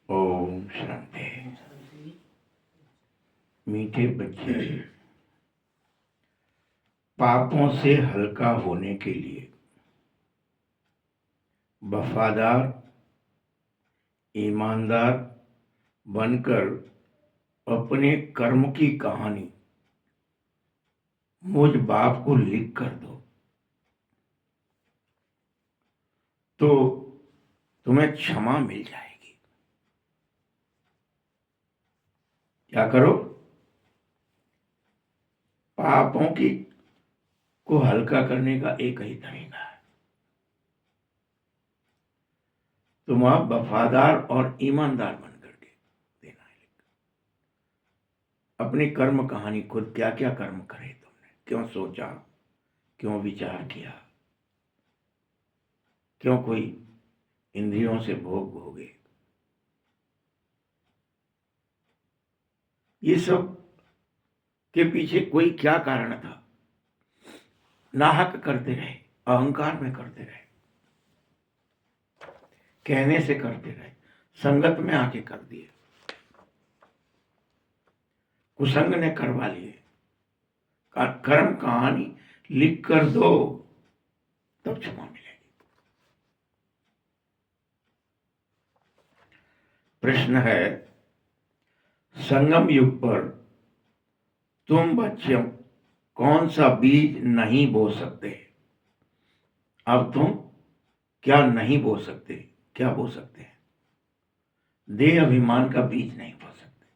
ओम शांति। मीठे बच्चे, पापों से हल्का होने के लिए वफादार, ईमानदार बनकर अपने कर्म की कहानी मुझ बाप को लिख कर दो, तो तुम्हें क्षमा मिल जाएगी। क्या करो? पापों की को हल्का करने का एक ही तरीका है, तुम आप वफादार और ईमानदार बन करके देना है। अपनी कर्म कहानी, खुद क्या क्या कर्म करे तुमने, क्यों सोचा, क्यों विचार किया, क्यों कोई इंद्रियों से भोग भोगे, ये सब के पीछे कोई क्या कारण था। नाहक करते रहे, अहंकार में करते रहे, कहने से करते रहे, संगत में आके कर दिए, कुसंग ने करवा लिए। कर्म कहानी लिख कर दो, तब क्षमा मिलेगी। प्रश्न है, संगम युग पर तुम बच्चों कौन सा बीज नहीं बो सकते? अब तुम क्या नहीं बो सकते? क्या बो सकते हैं? देह अभिमान का बीज नहीं बो सकते।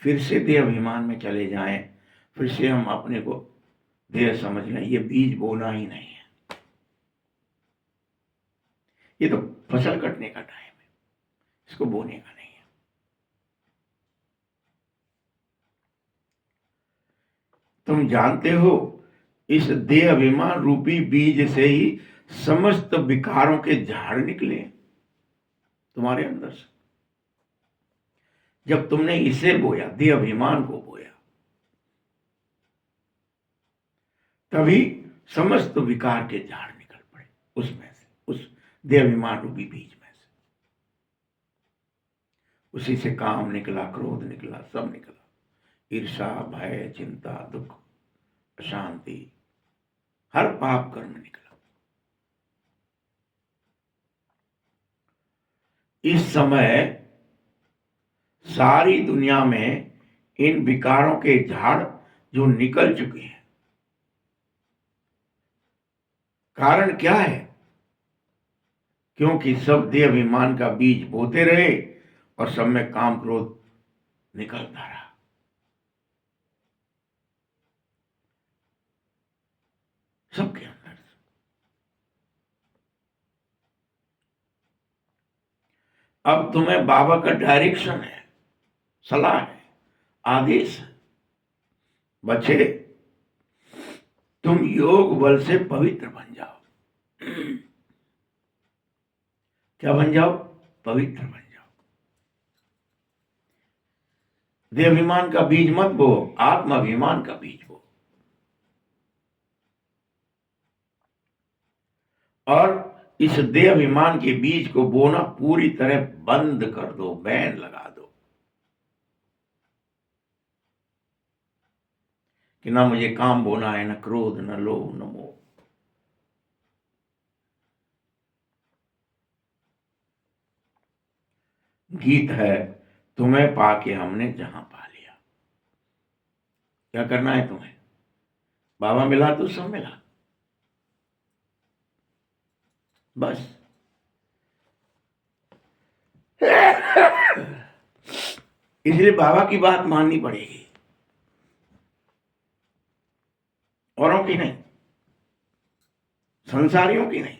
फिर से देह अभिमान में चले जाएं, फिर से हम अपने को देह समझ लें, ये बीज बोना ही नहीं है। ये तो फसल कटने का टाइम है, इसको बोने का नहीं है। तुम जानते हो, इस देह अभिमान रूपी बीज से ही समस्त विकारों के झाड़ निकले तुम्हारे अंदर से। जब तुमने इसे बोया, देह अभिमान को बोया, तभी समस्त विकार के झाड़ निकल पड़े उसमें से, उस देह अभिमान रूपी बीज में से। उसी से काम निकला, क्रोध निकला, सब निकला। ईर्षा, भय, चिंता, दुख, अशांति, हर पाप कर्म निकला। इस समय सारी दुनिया में इन विकारों के झाड़ जो निकल चुके हैं, कारण क्या है? क्योंकि सब देह अभिमान का बीज बोते रहे और सब में काम क्रोध निकलता रहा। सबके अंदर। अब तुम्हें बाबा का डायरेक्शन है, सलाह है, आदेश है, बच्चे तुम योग बल से पवित्र बन जाओ। क्या बन जाओ? पवित्र बन जाओ। देहाभिमान का बीज मत बो, आत्माभिमान का बीज बो। और इस देहाभिमान के बीज को बोना पूरी तरह बंद कर दो, बैन लगा दो कि ना मुझे काम बोना है, ना क्रोध, न लोभ, न मोह। गीत है, तुम्हें पाके हमने जहां पा लिया। क्या करना है तुम्हें? बाबा मिला तो सब मिला, बस। इसलिए बाबा की बात माननी पड़ेगी, औरों की नहीं, संसारियों की नहीं।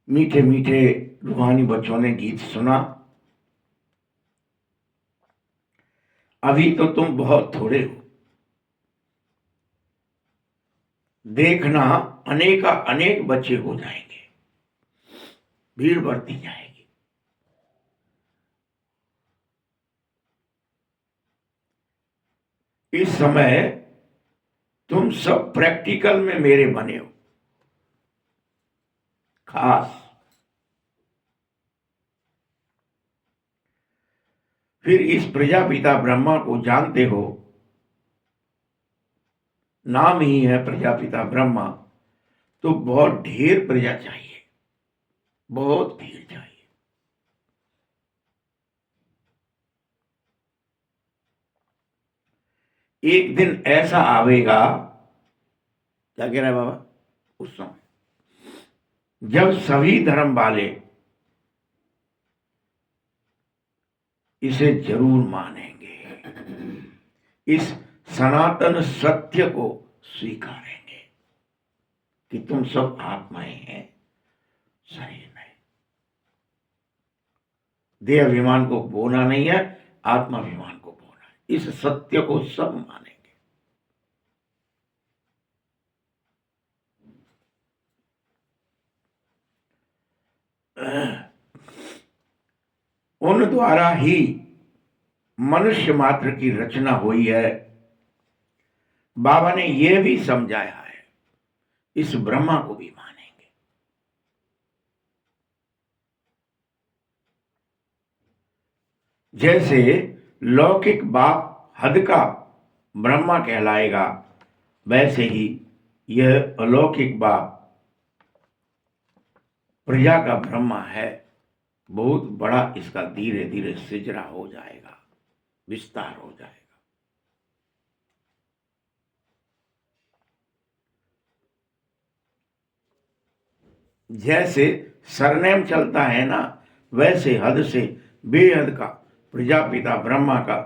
मीठे मीठे रूहानी बच्चों ने गीत सुना। अभी तो तुम बहुत थोड़े हो, देखना अनेका अनेक बच्चे हो जाएंगे, भीड़ बढ़ती जाएगी। इस समय तुम सब प्रैक्टिकल में मेरे बने हो, खास। फिर इस प्रजापिता ब्रह्मा को जानते हो, नाम ही है प्रजापिता ब्रह्मा, तो बहुत ढेर प्रजा चाहिए, बहुत भीड़ चाहिए। एक दिन ऐसा आवेगा, क्या कह रहा है बाबा, उस समय जब सभी धर्म वाले इसे जरूर मानेंगे, इस सनातन सत्य को स्वीकारेंगे कि तुम सब आत्माएं हैं, शरीर नहीं। देह अभिमान को बोना नहीं है, आत्माभिमान को बोना है। इस सत्य को सब मानेंगे। उन द्वारा ही मनुष्य मात्र की रचना हुई है। बाबा ने यह भी समझाया है, इस ब्रह्मा को भी मानेंगे। जैसे लौकिक बाप हद का ब्रह्मा कहलाएगा, वैसे ही यह अलौकिक बाप प्रजा का ब्रह्मा है। बहुत बड़ा इसका धीरे धीरे सिजरा हो जाएगा, विस्तार हो जाएगा। जैसे सरनेम चलता है ना, वैसे हद से बेहद का प्रजापिता ब्रह्मा का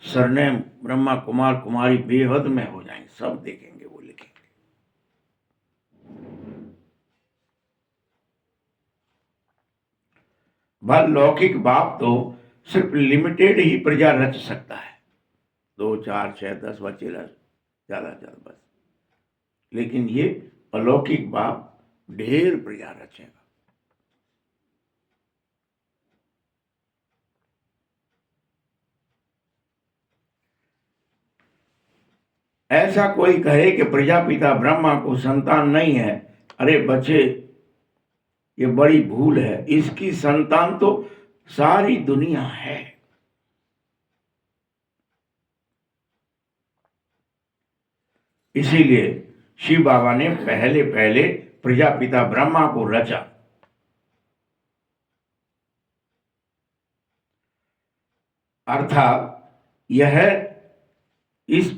सरनेम ब्रह्मा कुमार कुमारी बेहद में हो जाएंगे, सब देखेंगे, वो लिखेंगे। वह लौकिक बाप तो सिर्फ लिमिटेड ही प्रजा रच सकता है, 2 4 6 10 बच्चे ज्यादा ज्यादा बस। लेकिन ये अलौकिक बाप ढेर प्रजा रचेगा। ऐसा कोई कहे कि प्रजापिता ब्रह्मा को संतान नहीं है, अरे बच्चे, ये बड़ी भूल है। इसकी संतान तो सारी दुनिया है। इसीलिए शिव बाबा ने पहले पहले प्रजापिता ब्रह्मा को रचा। अर्थात यह इस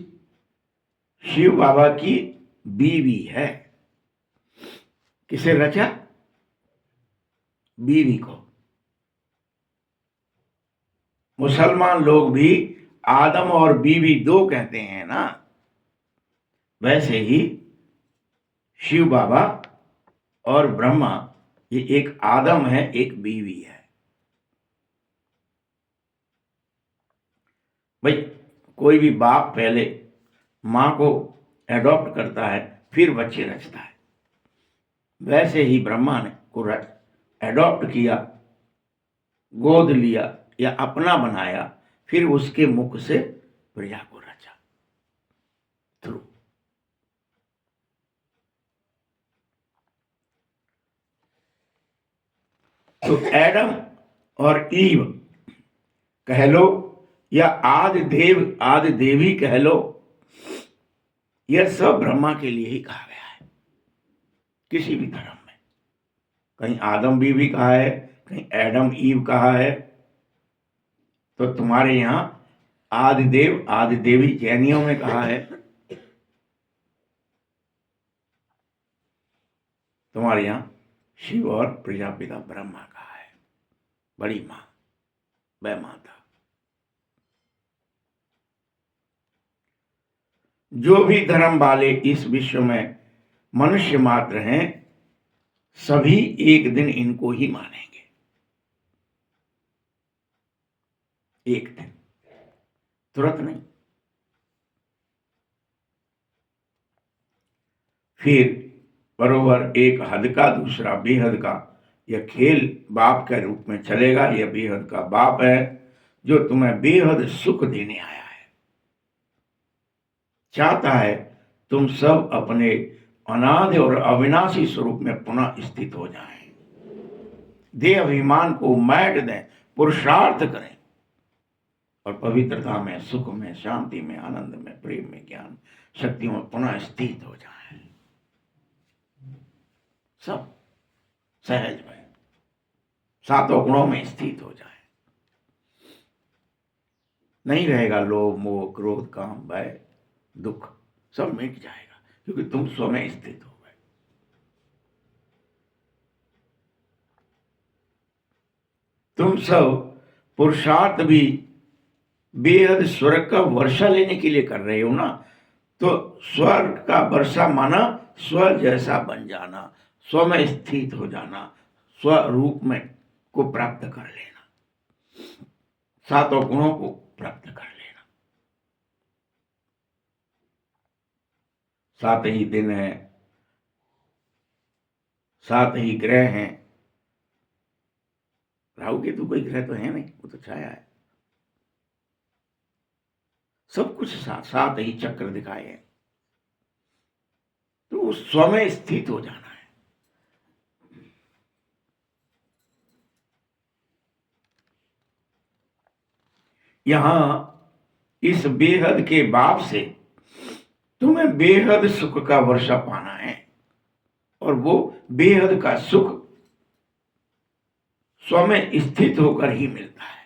शिव बाबा की बीवी है। किसे रचा? बीवी को। मुसलमान लोग भी आदम और बीवी दो कहते हैं ना, वैसे ही शिव बाबा और ब्रह्मा, ये एक आदम है, एक बीवी है। भाई, कोई भी बाप पहले मां को एडॉप्ट करता है, फिर बच्चे रचता है। वैसे ही ब्रह्मा ने को एडॉप्ट किया, गोद लिया या अपना बनाया, फिर उसके मुख से प्रजा को रचा थ्रू। तो एडम और ईव कह लो या आदि देवी कह लो, यह सब ब्रह्मा के लिए ही कहा गया है। किसी भी धर्म में कहीं आदम बीवी कहा है, कहीं एडम ईव कहा है। तो तुम्हारे यहां आदिदेव आदि देवी जैनियों में कहा है, तुम्हारे यहां शिव और प्रजापिता ब्रह्मा कहा है। बड़ी मां, वह माता। जो भी धर्म वाले इस विश्व में मनुष्य मात्र हैं, सभी एक दिन इनको ही मानेंगे। एक दिन, तुरंत नहीं। फिर बरोबर एक हद का दूसरा बेहद का, यह खेल बाप के रूप में चलेगा। यह बेहद का बाप है जो तुम्हें बेहद सुख देने आया है, चाहता है तुम सब अपने अनादि और अविनाशी स्वरूप में पुनः स्थित हो जाएं। देह अभिमान को मैट दें, पुरुषार्थ करें और पवित्रता में, सुख में, शांति में, आनंद में, प्रेम में, ज्ञान शक्तियों में पुनः स्थित हो जाएं। सब सहज में सातों गुणों में स्थित हो जाए। नहीं रहेगा लोभ, मोह, क्रोध, काम, भय, दुख, सब मिट जाएगा क्योंकि तुम स्व में स्थित हो गए। तुम सब पुरुषार्थ भी बेहद स्वर्ग का वर्षा लेने के लिए कर रहे हो ना, तो स्वर्ग का वर्षा माना स्व जैसा बन जाना, स्व में स्थित हो जाना, स्वरूप में को प्राप्त कर लेना, सातों गुणों को प्राप्त कर लेना। 7 ही दिन है, 7 ही ग्रह हैं। राहु केतु कोई ग्रह तो है नहीं, वो तो छाया है। सब कुछ 7 ही चक्र दिखाए हैं, तो उस स्व में स्थित हो जाना है। यहां इस बेहद के बाप से तुम्हें बेहद सुख का वर्षा पाना है और वो बेहद का सुख स्व में स्थित होकर ही मिलता है।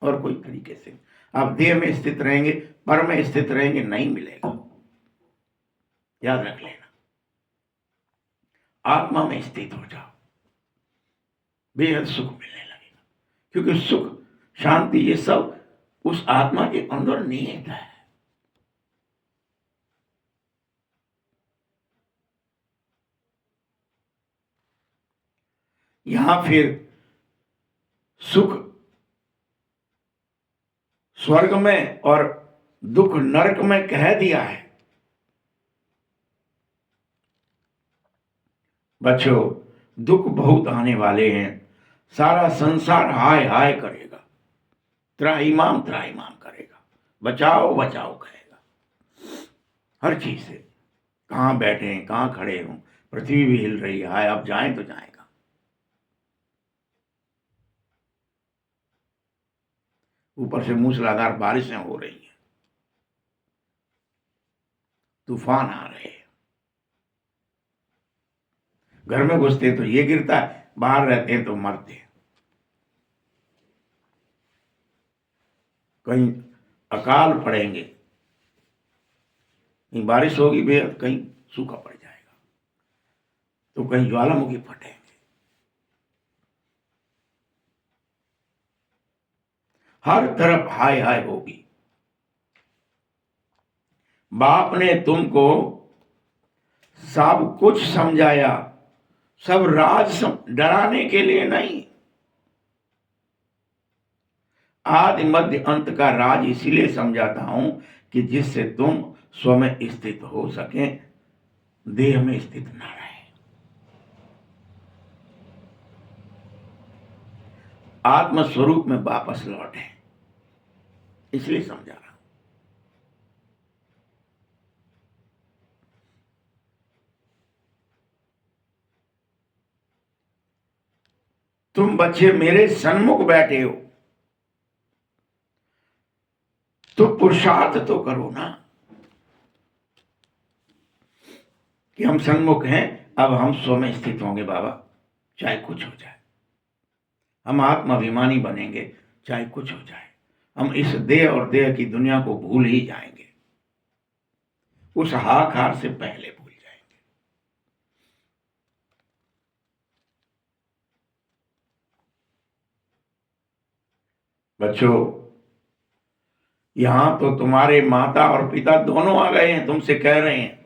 और कोई तरीके से आप देह में स्थित रहेंगे, पर में स्थित रहेंगे, नहीं मिलेगा। याद रख लेना, आत्मा में स्थित हो जाओ, बेहद सुख मिलने लगेगा क्योंकि सुख, शांति, ये सब उस आत्मा के अंदर निहित है। यहां फिर सुख स्वर्ग में और दुख नरक में कह दिया है। बच्चों, दुख बहुत आने वाले हैं, सारा संसार हाय हाय करेगा, त्राहिमाम त्राहिमाम करेगा, बचाओ बचाओ करेगा। हर चीज से, कहां बैठे हैं, कहां खड़े हों, पृथ्वी भी हिल रही है, हाय अब जाएं तो जाएगा। ऊपर से मूसलाधार बारिशें हो रही हैं, तूफान आ रहे हैं। घर में घुसते तो ये गिरता है, बाहर रहते हैं तो मरते हैं। कहीं अकाल पड़ेंगे, कहीं बारिश होगी बेहद, कहीं सूखा पड़ जाएगा, तो कहीं ज्वालामुखी फटेंगे। हर तरफ हाय हाय होगी। बाप ने तुमको सब कुछ समझाया, सब राज डराने के लिए नहीं, आदि मध्य अंत का राज इसीलिए समझाता हूं कि जिससे तुम स्व में स्थित हो सके, देह में स्थित ना रहे, आत्म स्वरूप में वापस लौटे, इसलिए समझा रहा हूं। तुम बच्चे मेरे सन्मुख बैठे हो तो पुरुषार्थ तो करो ना कि हम सन्मुख हैं, अब हम स्व में स्थित होंगे बाबा, चाहे कुछ हो जाए। हम आत्माभिमानी बनेंगे, चाहे कुछ हो जाए। हम इस देह और देह की दुनिया को भूल ही जाएंगे, उस हाहाकार से पहले भूल जाएंगे। बच्चों, यहां तो तुम्हारे माता और पिता दोनों आ गए हैं, तुमसे कह रहे हैं,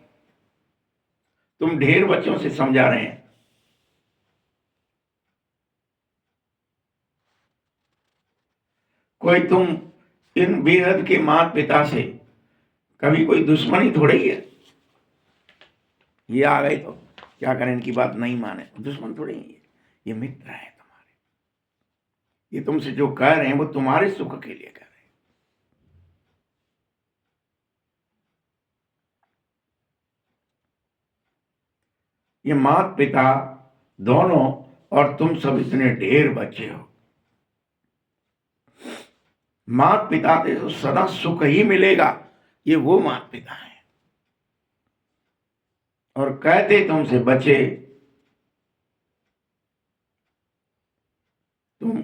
तुम ढेर बच्चों से समझा रहे हैं। कोई तुम इन बेहद के माता पिता से कभी कोई दुश्मनी थोड़ी है। ये आ गए तो क्या करें, इनकी बात नहीं माने, दुश्मन थोड़ी है, ये मित्र है तुम्हारे। ये तुमसे जो कह रहे हैं वो तुम्हारे सुख के लिए कह रहे हैं। ये माता पिता दोनों और तुम सब इतने ढेर बच्चे हो, माता पिता से तो सदा सुख ही मिलेगा, ये वो माता पिता है। और कहते तुमसे बच्चे, तुम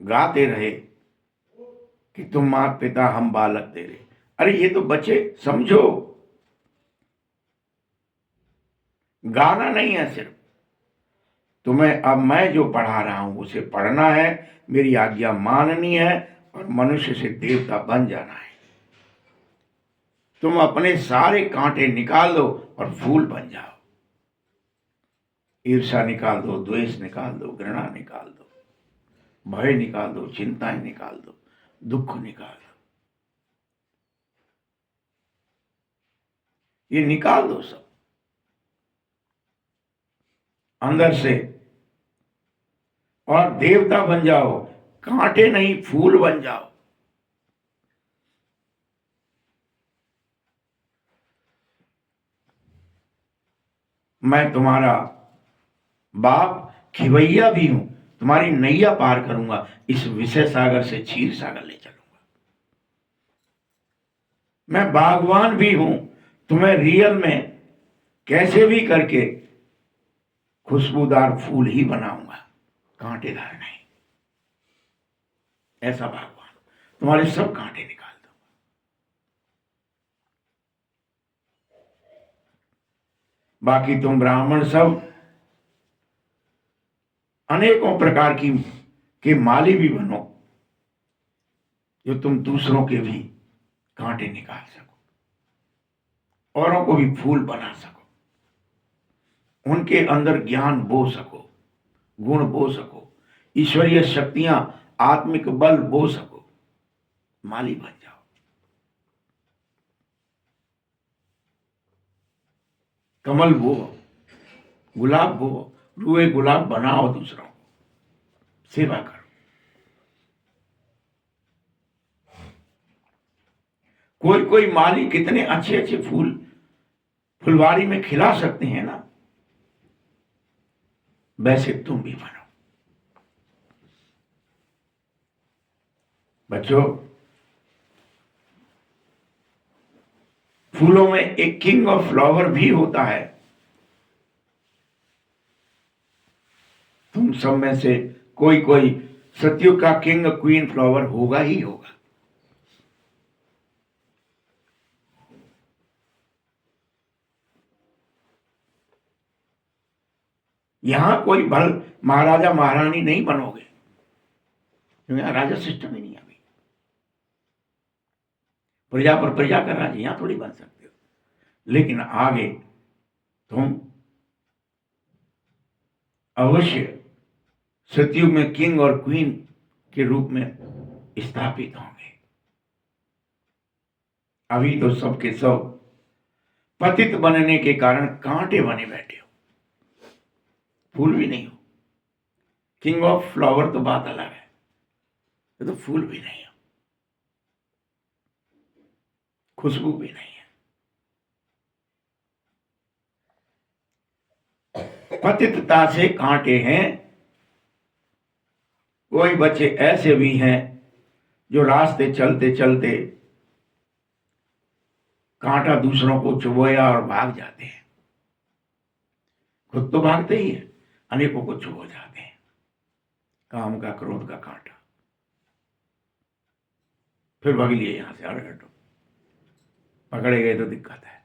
गाते रहे कि तुम माता पिता हम बालक तेरे। अरे ये तो बच्चे समझो, गाना नहीं है सिर्फ, तुम्हें अब मैं जो पढ़ा रहा हूं उसे पढ़ना है, मेरी आज्ञा माननी है और मनुष्य से देवता बन जाना है। तुम अपने सारे कांटे निकाल दो और फूल बन जाओ। ईर्ष्या निकाल दो, द्वेष निकाल दो, घृणा निकाल दो, भय निकाल दो, चिंताएं निकाल दो, दुख निकाल दो, ये निकाल दो सब अंदर से और देवता बन जाओ, कांटे नहीं फूल बन जाओ। मैं तुम्हारा बाप खिवैया भी हूं, तुम्हारी नैया पार करूंगा, इस विषय सागर से क्षीर सागर ले चलूंगा। मैं बागवान भी हूं, तुम्हें रियल में कैसे भी करके खुशबूदार फूल ही बनाऊंगा, कांटेदार नहीं। ऐसा भगवान, तुम्हारे सब कांटे निकाल दो। बाकी तुम ब्राह्मण सब अनेकों प्रकार की के माली भी बनो, जो तुम दूसरों के भी कांटे निकाल सको, औरों को भी फूल बना सको, उनके अंदर ज्ञान बो सको, गुण बो सको, ईश्वरीय शक्तियां, आत्मिक बल बो सको, माली बन जाओ। कमल बो, गुलाब बो, रुए गुलाब बनाओ, दूसरों को सेवा करो। कोई कोई माली कितने अच्छे अच्छे फूल फुलवारी में खिला सकते हैं ना, वैसे तुम भी बनो। बच्चों, फूलों में एक किंग ऑफ फ्लावर भी होता है। तुम सब में से कोई कोई सतयुग का किंग क्वीन फ्लावर होगा ही होगा। यहां कोई भल महाराजा महारानी नहीं बनोगे, क्योंकि यहां राजा सिस्टम ही नहीं है। अभी प्रजा पर प्रजा का राज यहां थोड़ी बन सकते हो, लेकिन आगे तुम अवश्य सतयुग में किंग और क्वीन के रूप में स्थापित होंगे। अभी तो सबके सब पतित बनने के कारण कांटे बने बैठे हो, फूल भी नहीं हो। किंग ऑफ फ्लावर तो बात अलग है, ये तो फूल भी नहीं हो, खुशबू भी नहीं है, पतितता से कांटे हैं। कोई बच्चे ऐसे भी हैं जो रास्ते चलते चलते कांटा दूसरों को चुभोया और भाग जाते हैं। खुद तो भागते ही है, अनेकों को चुभो जाते हैं। काम का, क्रोध का कांटा, फिर भाग लिए यहां से, अरे हटो, पकड़े गए तो दिक्कत है।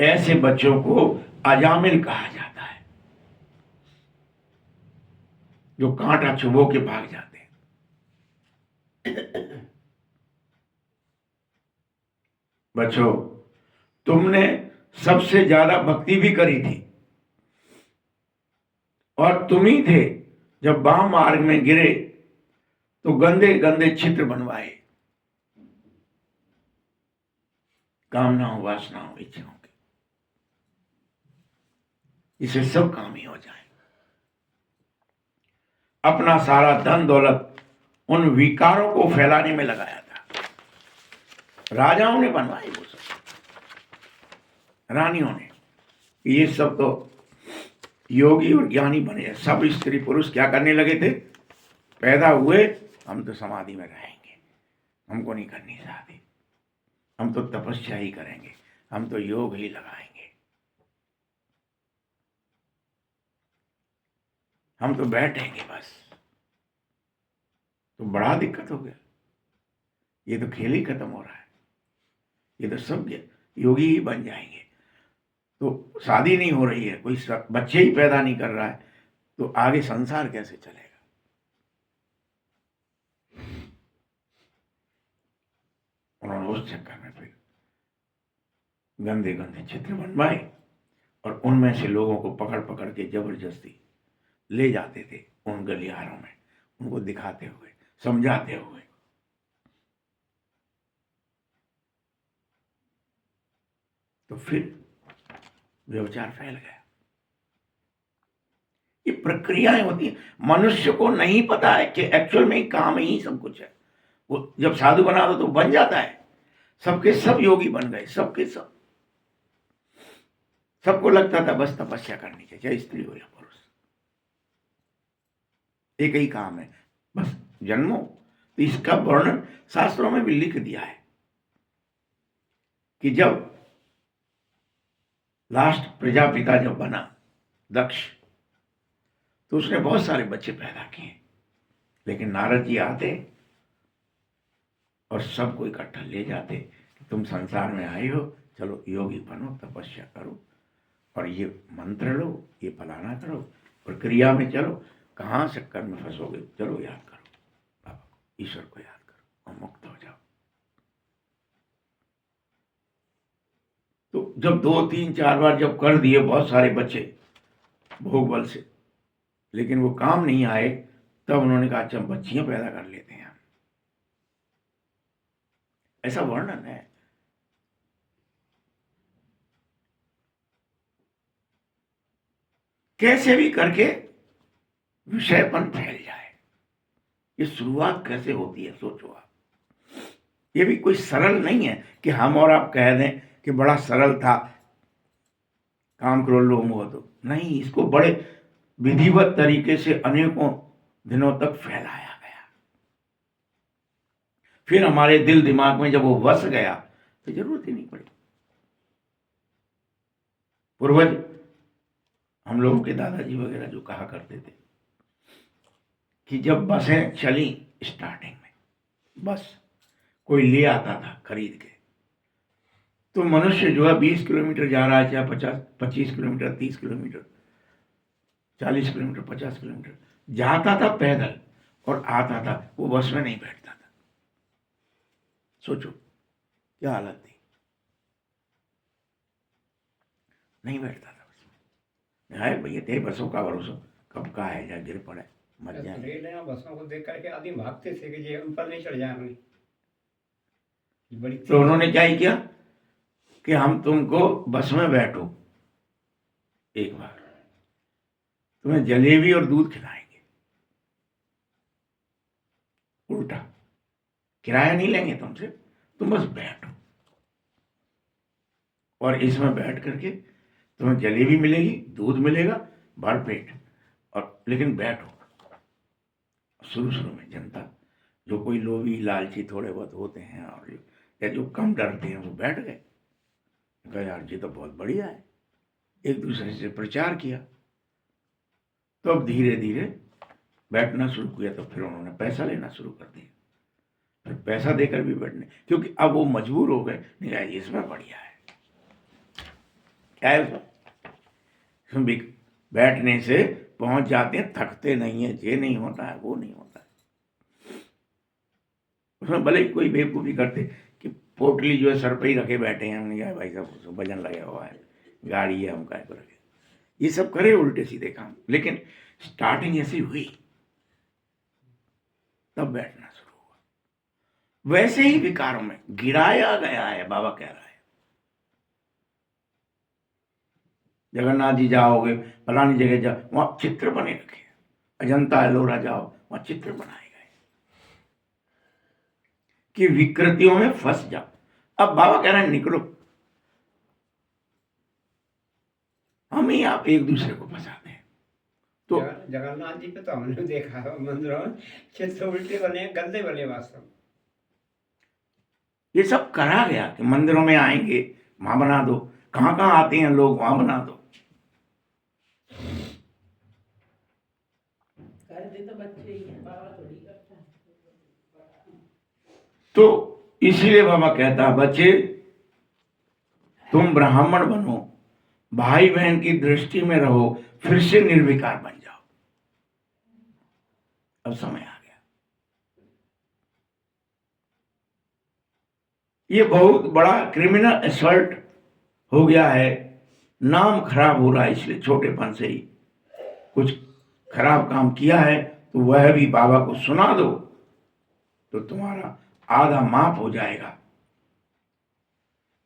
ऐसे बच्चों को अजामिल कहा जाता है, जो कांटा चुभो के भाग जाते हैं। बच्चों, तुमने सबसे ज्यादा भक्ति भी करी थी, और तुम ही थे जब वाम मार्ग में गिरे तो गंदे गंदे चित्र बनवाए, कामनाओं, वासनाओं, इच्छाओं के, इसे सब काम ही हो जाए। अपना सारा धन दौलत उन विकारों को फैलाने में लगाया था। राजाओं ने बनवाए वो सब, रानियों ने। ये सब तो योगी और ज्ञानी बने, सब स्त्री पुरुष क्या करने लगे थे, पैदा हुए हम तो समाधि में रहेंगे, हमको नहीं करनी शादी, हम तो तपस्या ही करेंगे, हम तो योग ही लगाएंगे, हम तो बैठेंगे बस। तो बड़ा दिक्कत हो गया, ये तो खेल ही खत्म हो रहा है, ये तो सब योगी ही बन जाएंगे। तो शादी नहीं हो रही है, कोई बच्चे ही पैदा नहीं कर रहा है, तो आगे संसार कैसे चलेगा। उन्होंने उस चक्कर में फिर गंदे गंदे चित्र बनवाए और उनमें से लोगों को पकड़ पकड़ के जबरदस्ती ले जाते थे उन गलियारों में, उनको दिखाते हुए, समझाते हुए। तो फिर व्यभिचार फैल गया। ये प्रक्रियाएं होती हैं, मनुष्य को नहीं पता है कि एक्चुअल में काम ही सब कुछ है। वो जब साधु बना तो बन जाता है, सबके सब योगी बन गए, सबके सब। सबको लगता था बस तपस्या करनी चाहिए, चाहे स्त्री हो या पुरुष, एक ही काम है, बस जन्मो। तो इसका वर्णन शास्त्रों में भी लिख दिया है कि जब लास्ट प्रजापिता जब बना दक्ष, तो उसने बहुत सारे बच्चे पैदा किए, लेकिन नारद जी आते और सबको इकट्ठा ले जाते कि तुम संसार में आए हो, चलो योगी बनो, तपस्या करो और ये मंत्र लो, ये फलाना करो, प्रक्रिया में चलो, कहाँ चक्कर में फंसोगे, चलो याद करो बाबा को, ईश्वर को याद करो और मुक्त हो जाओ। तो जब 2 3 4 बार जब कर दिए बहुत सारे बच्चे भोग बल से, लेकिन वो काम नहीं आए, तब उन्होंने कहा अच्छा बच्चियां पैदा कर लेते हैं। ऐसा वर्णन है। कैसे भी करके विषयपन फैल जाए, ये शुरुआत कैसे होती है, सोचो आप। ये भी कोई सरल नहीं है कि हम और आप कह दें कि बड़ा सरल था, काम करो लो मुँह दो, नहीं, इसको बड़े विधिवत तरीके से अनेकों दिनों तक फैलाया गया। फिर हमारे दिल दिमाग में जब वो बस गया तो जरूरत ही नहीं पड़ी। पूर्वज हम लोगों के दादाजी वगैरह जो कहा करते थे कि जब बसें चली स्टार्टिंग में, बस कोई ले आता था खरीद के, तो मनुष्य जो है 20 किलोमीटर जा रहा है, चाहे 25 किलोमीटर, 30 किलोमीटर, 40 किलोमीटर, 50 किलोमीटर जाता था पैदल और आता था, वो बस में नहीं बैठता था। सोचो क्या हालत थी, नहीं बैठता था बस में। हाय भैया तेरे बसों का भरोसा कब का है, जा गिर पड़े मर जाए। रेल या बसों को देख करके आदमी भागते थे कि ये उन पर नहीं चढ़ जाए हमें, बड़ी तो उन्होंने क्या ही किया कि हम तुमको बस में बैठो, एक बार तुम्हें जलेबी और दूध खिलाएंगे, उल्टा किराया नहीं लेंगे तुमसे, तुम बस बैठो और इसमें बैठ करके तुम्हें जलेबी मिलेगी, दूध मिलेगा भर पेट, और लेकिन बैठो। शुरू शुरू में जनता, जो कोई लोभी लालची थोड़े बहुत होते हैं और या जो कम डरते हैं, वो बैठ गए, कहा यार जी तो बहुत बढ़िया है, एक दूसरे से प्रचार किया। तो अब धीरे धीरे बैठना शुरू किया, तो फिर उन्होंने पैसा लेना शुरू कर दिया, फिर पैसा देकर भी बैठने, क्योंकि अब वो मजबूर हो गए, नहीं यार इसमें बढ़िया है, क्या है उसमें बैठने से पहुंच जाते हैं, थकते नहीं है, ये नहीं होता है, वो नहीं होता है। उसमें भले ही कोई बेवकूफ़ी करते कि पोटली जो है सर पर ही रखे बैठे हैं, हमने कहा भाई साहब वजन लगा हुआ है, गाड़ी है, हम काय को रखे, ये सब करे उल्टे सीधे काम। लेकिन स्टार्टिंग ऐसी हुई, तब बैठना शुरू हुआ। वैसे ही विकारों में गिराया गया है, बाबा कह रहा है। जगन्नाथ जी जाओगे, फलानी जगह जाओ, वहां चित्र बने रखे, अजंता एलोरा जाओ, वहां चित्र बनाए गए कि विकृतियों में फंस जाओ। अब बाबा कह रहे हैं निकलो, हम ही आप एक दूसरे को फंसाते हैं। तो जगन्नाथ जी पे तो हमने देखा है मंदिरों में चित्र उल्टे बने, गंदे बने वास्तव में। ये सब करा गया कि मंदिरों में आएंगे वहां बना दो, कहाँ कहाँ आते हैं लोग, वहां बना दो। करते तो बच्चे ही हैं, बाबा थोड़ी करता है। तो इसीलिए बाबा कहता है बच्चे तुम ब्राह्मण बनो, भाई बहन की दृष्टि में रहो, फिर से निर्विकार बन जाओ। अब समय आ गया। ये बहुत बड़ा क्रिमिनल असल्ट हो गया है, नाम खराब हो रहा है, इसलिए छोटेपन से ही कुछ खराब काम किया है तो वह भी बाबा को सुना दो तो तुम्हारा आधा माफ हो जाएगा।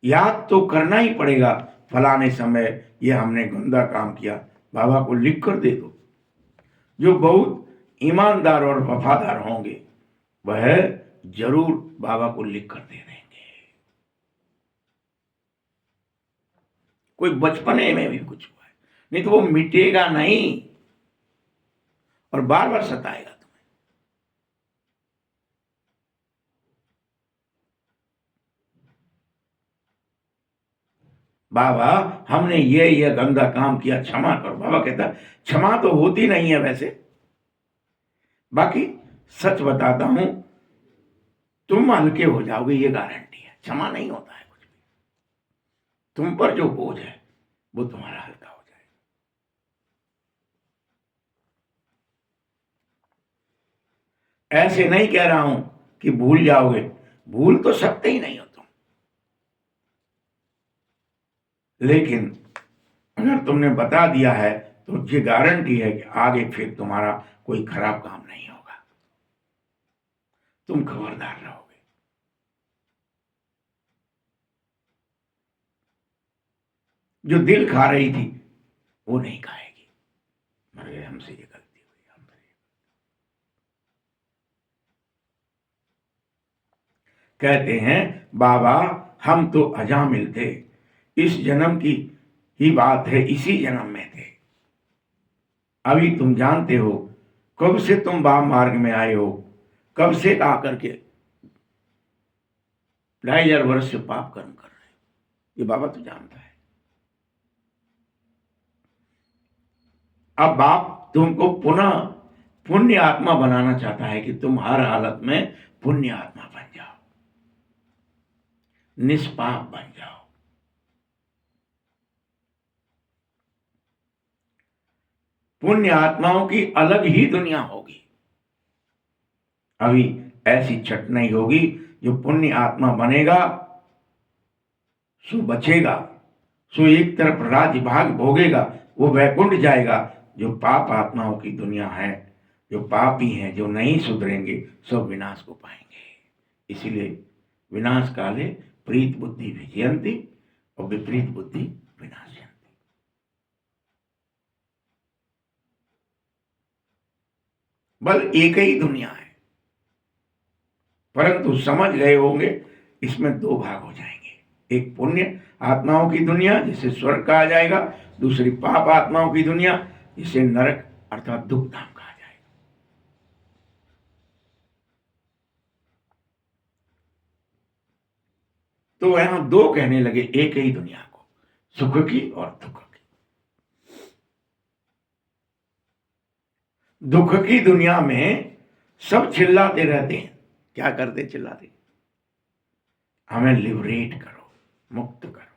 याद तो करना ही पड़ेगा, फलाने समय ये हमने गंदा काम किया, बाबा को लिख कर दे दो। जो बहुत ईमानदार और वफादार होंगे वह जरूर बाबा को लिख कर दे देंगे। कोई बचपने में भी कुछ हुआ है, नहीं तो वो मिटेगा नहीं और बार बार सताएगा तुम्हें। बाबा हमने ये गंदा काम किया, क्षमा करो। बाबा कहता क्षमा तो होती नहीं है वैसे, बाकी सच बताता हूं तुम हल्के हो जाओगे, ये गारंटी है। क्षमा नहीं होता है कुछ भी, तुम पर जो बोझ है वो तुम्हारा हल्का हो जाएगा। ऐसे नहीं कह रहा हूं कि भूल जाओगे, भूल तो सकते ही नहीं हो तुम, लेकिन अगर तुमने बता दिया है तो ये गारंटी है कि आगे फिर तुम्हारा कोई खराब काम नहीं होगा, तुम खबरदार रहोगे। जो दिल खा रही थी वो नहीं खाएगी, मगर हमसे ये गलती हुई, हमसे। कहते हैं बाबा हम तो अजामिल थे, इस जन्म की ही बात है, इसी जन्म में थे। अभी तुम जानते हो कब से तुम वाम मार्ग में आए हो, कब से आकर के 2500 वर्ष से पाप कर्म कर रहे हो, ये बाबा तो जानता है। अब बाप तुमको पुनः पुण्य आत्मा बनाना चाहता है कि तुम हर हालत में पुण्य आत्मा बन जाओ, निष्पाप बन जाओ। पुण्य आत्माओं की अलग ही दुनिया होगी। अभी ऐसी छट नहीं होगी, जो पुण्य आत्मा बनेगा सो बचेगा, सो एक तरफ राज्य भाग भोगेगा, वो वैकुंठ जाएगा। जो पाप आत्माओं की दुनिया है, जो पापी हैं, जो नहीं सुधरेंगे, सब विनाश को पाएंगे। इसीलिए विनाश काले प्रीत बुद्धि विजयंती और विपरीत बुद्धि विनाशयंती। बल एक ही दुनिया है, परंतु समझ गए होंगे इसमें दो भाग हो जाएंगे। एक पुण्य आत्माओं की दुनिया जिसे स्वर्ग कहा जाएगा, दूसरी पाप आत्माओं की दुनिया जिसे नरक अर्थात दुख धाम कहा जाएगा। तो यहां दो कहने लगे एक ही दुनिया को, सुख की और दुख की। दुख की दुनिया में सब चिल्लाते रहते हैं, क्या करते चिल्लाते, हमें लिबरेट करो, मुक्त करो,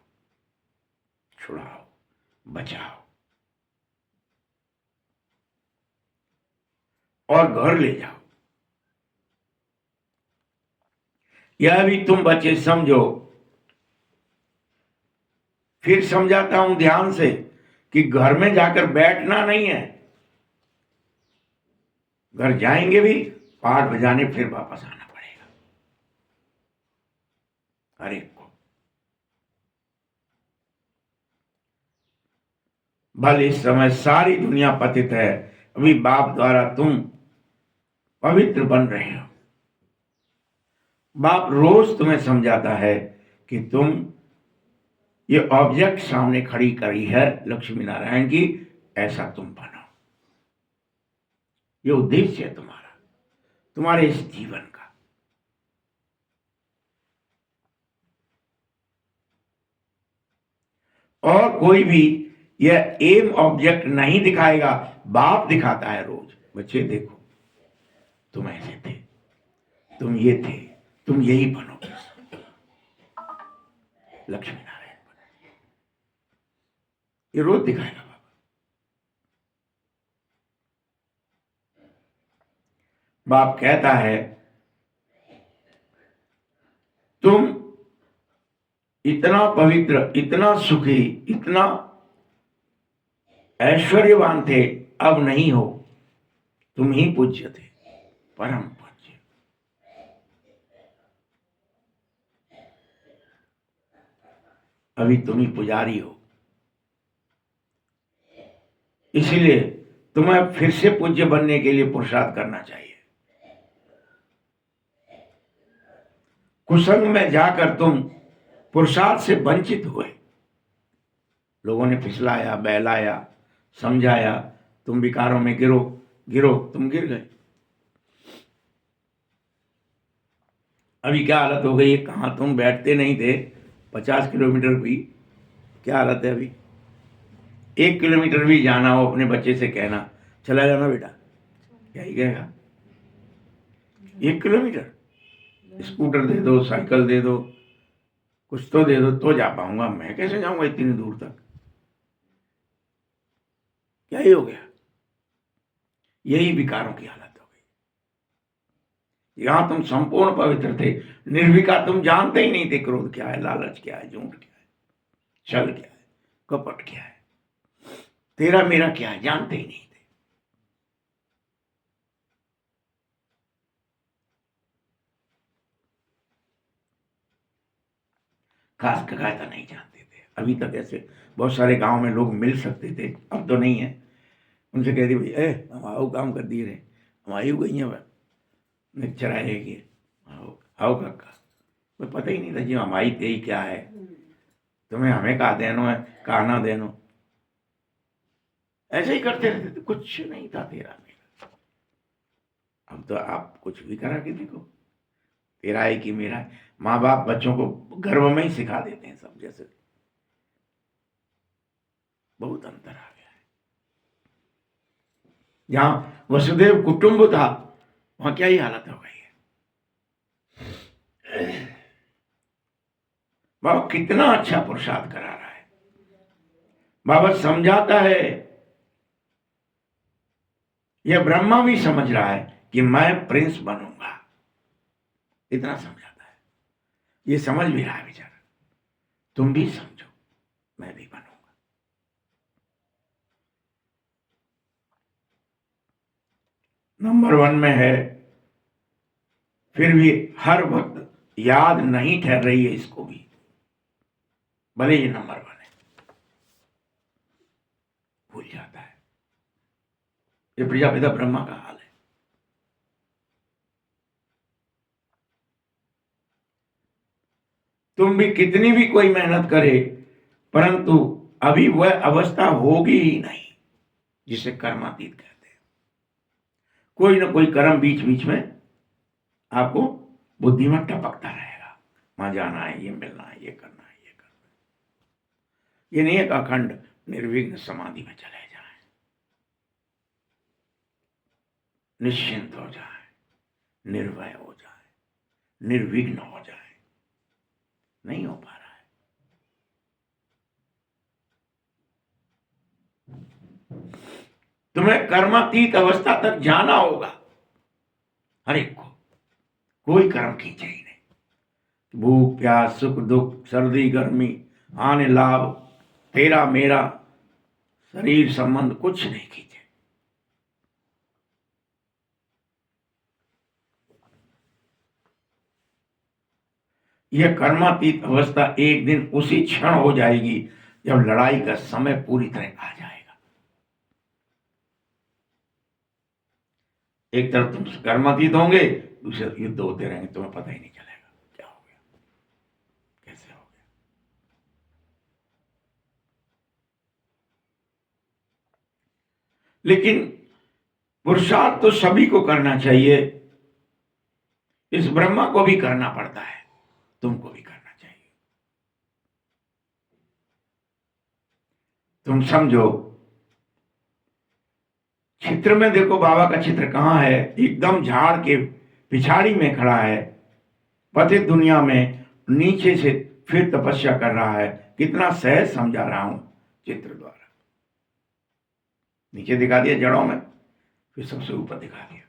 छुड़ाओ, बचाओ और घर ले जाओ। यह भी तुम बच्चे समझो। फिर समझाता हूं ध्यान से कि घर में जाकर बैठना नहीं है, घर जाएंगे भी पाठ बजाने फिर वापस आना पड़ेगा हर एक को। भले इस समय सारी दुनिया पतित है, अभी बाप द्वारा तुम पवित्र बन रहे हो। बाप रोज तुम्हें समझाता है कि तुम ये ऑब्जेक्ट सामने खड़ी करी है लक्ष्मी नारायण की, ऐसा तुम बनो। ये उद्देश्य है तुम्हारा, तुम्हारे इस जीवन का। और कोई भी यह एम ऑब्जेक्ट नहीं दिखाएगा, बाप दिखाता है रोज। बच्चे देखो, तुम ऐसे थे, तुम ये थे, तुम यही बनोगे, लक्ष्मी नारायण बनो। ये रोज दिखाएगा बाबा। बाप कहता है तुम इतना पवित्र, इतना सुखी, इतना ऐश्वर्यवान थे, अब नहीं हो। तुम ही पूज्य थे, परम पूज्य। अभी तुम ही पुजारी हो, इसीलिए तुम्हें फिर से पूज्य बनने के लिए पुरुषार्थ करना चाहिए। कुसंग में जाकर तुम पुरुषार्थ से वंचित हुए। लोगों ने फिसलाया, बहलाया, समझाया, तुम विकारों में गिरो गिरो, तुम गिर गए। अभी क्या हालत हो गई है, कहाँ तुम बैठते नहीं थे 50 किलोमीटर भी, क्या हालत है अभी। 1 किलोमीटर भी जाना हो, अपने बच्चे से कहना चला जाना बेटा, क्या ही कहेगा। 1 किलोमीटर स्कूटर दे दो, साइकिल दे दो, कुछ तो दे दो तो जा पाऊंगा, मैं कैसे जाऊंगा इतनी दूर तक। क्या ही हो गया, यही विकारों की हालत हो गई। यहां तुम संपूर्ण पवित्र थे, निर्विकार, तुम जानते ही नहीं थे क्रोध क्या है, लालच क्या है, झूठ क्या है, छल क्या है, कपट क्या है, तेरा मेरा क्या है, जानते ही नहीं थे। खास कगायता नहीं जानते थे। अभी तक ऐसे बहुत सारे गांव में लोग मिल सकते थे, अब तो नहीं है। उनसे कह दी भाई, हम आओ काम कर दिए रहे, हम आई गई हैं निच्चर आएगी, आओ आओ काका। कोई पता ही नहीं था जी हमारी ते ही क्या है, तुम्हें हमें कहा देनो है, कहा ना देनो, ऐसे ही करते रहते थे, कुछ नहीं था तेरा मेरा। अब तो आप कुछ भी करा के देखो, तेरा है कि मेरा है। माँ बाप बच्चों को गर्भ में ही सिखा देते हैं सब, जैसे बहुत अंतर आ गया है। जहां वसुदेव कुटुंब था, वहां क्या ही हालत हो गई है। बाबा कितना अच्छा पुरुषार्थ करा रहा है, बाबा समझाता है। यह ब्रह्मा भी समझ रहा है कि मैं प्रिंस बनूंगा, इतना समझाता है। ये समझ भी रहा है बेचारा। तुम भी समझो, मैं भी बनूंगा। नंबर 1 में है, फिर भी हर वक्त याद नहीं ठहर रही है इसको भी, भले ये नंबर 1 है, भूल जाता है। ये प्रजापिता ब्रह्मा का हाल है। तुम भी कितनी भी कोई मेहनत करे, परंतु अभी वह अवस्था होगी ही नहीं जिसे कर्मातीत कहते हैं। कोई ना कोई कर्म बीच बीच में आपको बुद्धि में टपकता रहेगा, वहां जाना है, ये मिलना है, ये करना है, ये करना है। ये नहीं है कि अखंड निर्विघ्न समाधि में चले जाएं, निश्चिंत हो जाए, निर्भय हो जाए, निर्विघ्न हो जाए, नहीं हो पा रहा है। तुम्हें कर्मातीत अवस्था तक जाना होगा, हर एक को। कोई कर्म खींचे ही नहीं। भूख प्यास, सुख दुख, सर्दी गर्मी, आने लाभ, तेरा मेरा, शरीर संबंध कुछ नहीं खींचे। यह कर्मातीत अवस्था एक दिन उसी क्षण हो जाएगी जब लड़ाई का समय पूरी तरह आ जाएगा। एक तरफ तुम कर्मातीत होंगे, दूसरे तरफ युद्ध होते रहेंगे, तुम्हें पता ही नहीं चलेगा क्या हो गया, कैसे हो गया। लेकिन पुरुषार्थ तो सभी को करना चाहिए। इस ब्रह्मा को भी करना पड़ता है, तुमको भी करना चाहिए। तुम समझो, चित्र में देखो, बाबा का चित्र कहाँ है? एकदम झाड़ के पिछाड़ी में खड़ा है, पतित दुनिया में नीचे से फिर तपस्या कर रहा है। कितना सहज समझा रहा हूं चित्र द्वारा। नीचे दिखा दिया जड़ों में, फिर सबसे ऊपर दिखा दिया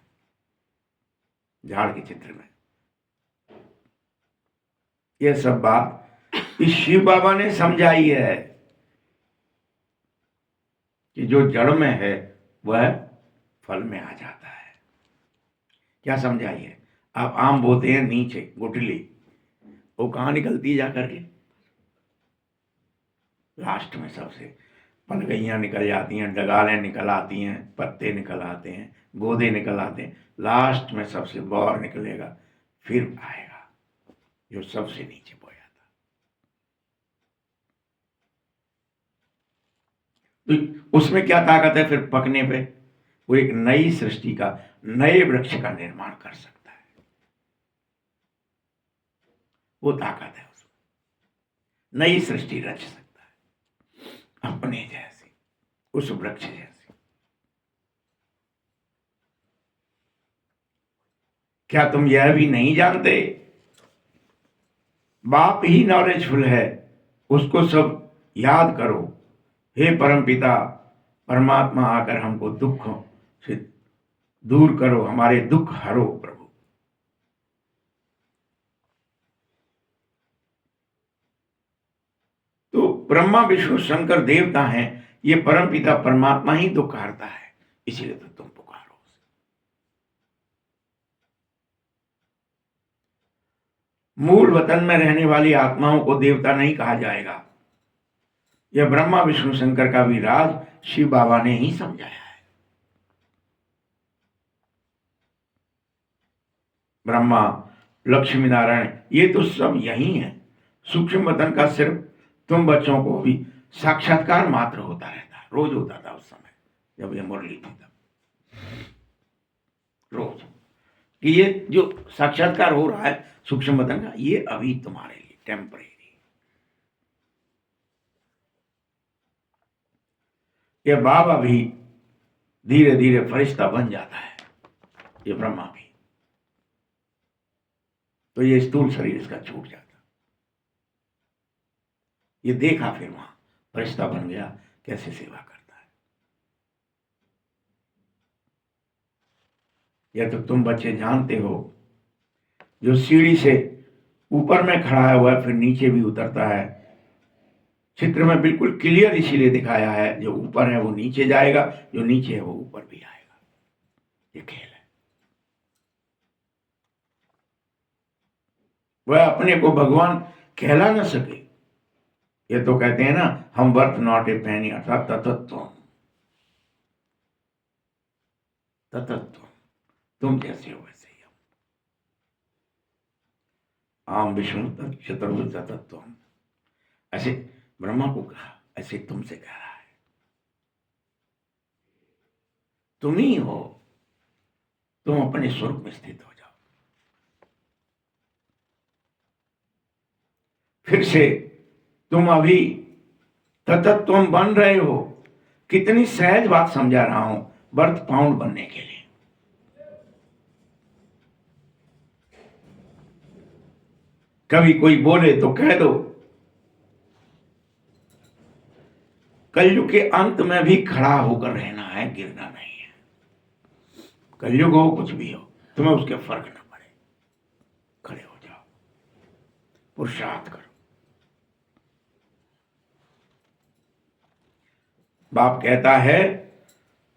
झाड़ के चित्र में। यह सब बात इस शिव बाबा ने समझाई है कि जो जड़ में है वह फल में आ जाता है। क्या समझाई है? आप आम बोते हैं नीचे गुठली, वो कहाँ निकलती है जाकर के? लास्ट में सबसे पनगैयाँ निकल जाती हैं, डगालें निकल आती हैं, पत्ते निकल आते हैं, गोदे निकल आते हैं, लास्ट में सबसे बौर निकलेगा, फिर आएगा जो सबसे नीचे बोया था। तो उसमें क्या ताकत है फिर पकने पे? वो एक नई सृष्टि का, नए वृक्ष का निर्माण कर सकता है। वो ताकत है उसमें, नई सृष्टि रच सकता है अपने जैसी, उस वृक्ष जैसी। क्या तुम यह भी नहीं जानते? बाप ही नॉलेजफुल है, उसको सब याद करो। हे परमपिता परमात्मा, आकर हमको दुख से दूर करो, हमारे दुख हरो प्रभु। तो ब्रह्मा विष्णु शंकर देवता हैं, ये परमपिता परमात्मा ही दुख हरता है, इसीलिए तो तुम पुकारो उसे। मूल वतन में रहने वाली आत्माओं को देवता नहीं कहा जाएगा। यह ब्रह्मा विष्णु शंकर का भी राज शिव बाबा ने ही समझाया है। ब्रह्मा, लक्ष्मी नारायण, ये तो सब यही है। सूक्ष्म वतन का सिर्फ तुम बच्चों को भी साक्षात्कार मात्र होता रहता, रोज होता था उस समय जब ये मुरली थी तब, रोज कि ये जो साक्षात्कार हो रहा है सूक्ष्म वतन का, ये अभी तुम्हारे लिए टेम्परेरी। ये बाबा भी धीरे धीरे फरिश्ता बन जाता है, ये ब्रह्मा भी। तो ये स्थूल शरीर इसका छूट जाता, ये देखा, फिर वहां फरिश्ता बन गया, कैसे सेवा करता है। यह तो तुम बच्चे जानते हो। जो सीढ़ी से ऊपर में खड़ा हुआ है फिर नीचे भी उतरता है, चित्र में बिल्कुल क्लियर इसीलिए दिखाया है, जो ऊपर है वो नीचे जाएगा, जो नीचे है वो ऊपर भी आएगा। ये खेल है। वह अपने को भगवान कहला न सके। ये तो कहते हैं ना, हम वर्थ नॉट ए पेनी, अर्थात ततत्व, ततत्व, तुम जैसे हो वैसे ही हम। आम विष्णु चतुर्भुज ततत्व, ऐसे ब्रह्मा को कहा, ऐसे तुमसे कह रहा है। तुम ही हो, तुम अपने स्वरूप में स्थित हो जाओ। फिर से तुम अभी ततत्व बन रहे हो। कितनी सहज बात समझा रहा हूं, बर्थ पाउंड बनने के लिए। कभी कोई बोले तो कह दो, कलयुग के अंत में भी खड़ा होकर रहना है, गिरना नहीं है। कलयुग हो कुछ भी हो, तुम्हें उसके फर्क ना पड़े, खड़े हो जाओ, पुरुषार्थ करो। बाप कहता है,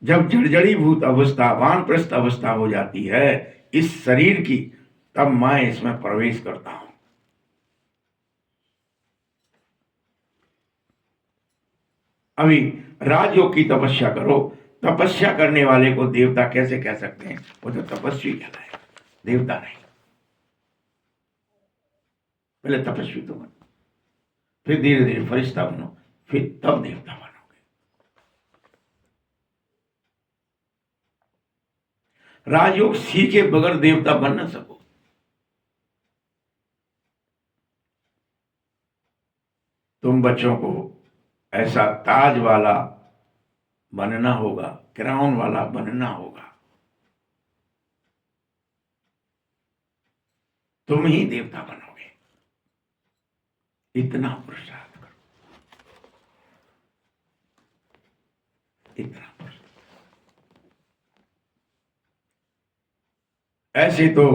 जब जर्जरीभूत अवस्था, वानप्रस्थ अवस्था हो जाती है इस शरीर की, तब मैं इसमें प्रवेश करता हूं। अभी राजयोग की तपस्या करो। तपस्या करने वाले को देवता कैसे कह सकते हैं? वो तो तपस्वी कहलाएगा, देवता नहीं। पहले तपस्वी तो बनो, फिर धीरे धीरे फरिश्ता बनो, फिर तब देवता बनोगे। राजयोग सीखे बगैर देवता बन न सको। तुम बच्चों को ऐसा ताज वाला बनना होगा, क्राउन वाला बनना होगा। तुम ही देवता बनोगे। इतना पुरुषार्थ करो, इतना पुरुषार्थ। ऐसे तो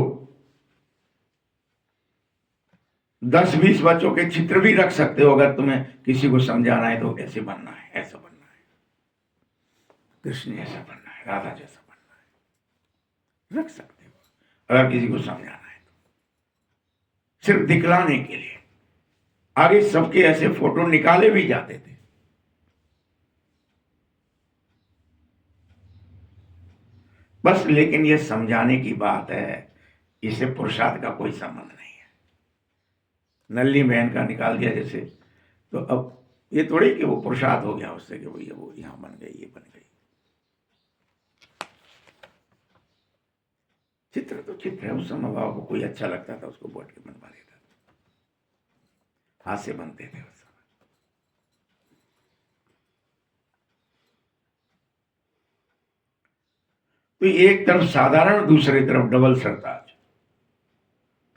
10-20 बच्चों के चित्र भी रख सकते हो, अगर तुम्हें किसी को समझाना है तो ऐसे बनना है, ऐसा बनना है, कृष्ण जैसा बनना है, राधा जैसा बनना है, रख सकते हो अगर किसी को समझाना है तो, सिर्फ दिखलाने के लिए। आगे सबके ऐसे फोटो निकाले भी जाते थे। बस लेकिन ये समझाने की बात है, इसे पुरुषार्थ का कोई संबंध नहीं है। नल्ली बहन का निकाल दिया जैसे, तो अब ये थोड़ी कि वो पुरुषार्थ हो गया उससे कि भैया वो यहां बन गई, ये बन गई। चित्र तो चित्र है। उस समय बाबा को कोई अच्छा लगता था उसको बोट के बनवा देता था, हाथ से बनते थे उस समय। तो एक तरफ साधारण, दूसरी तरफ डबल सरताज।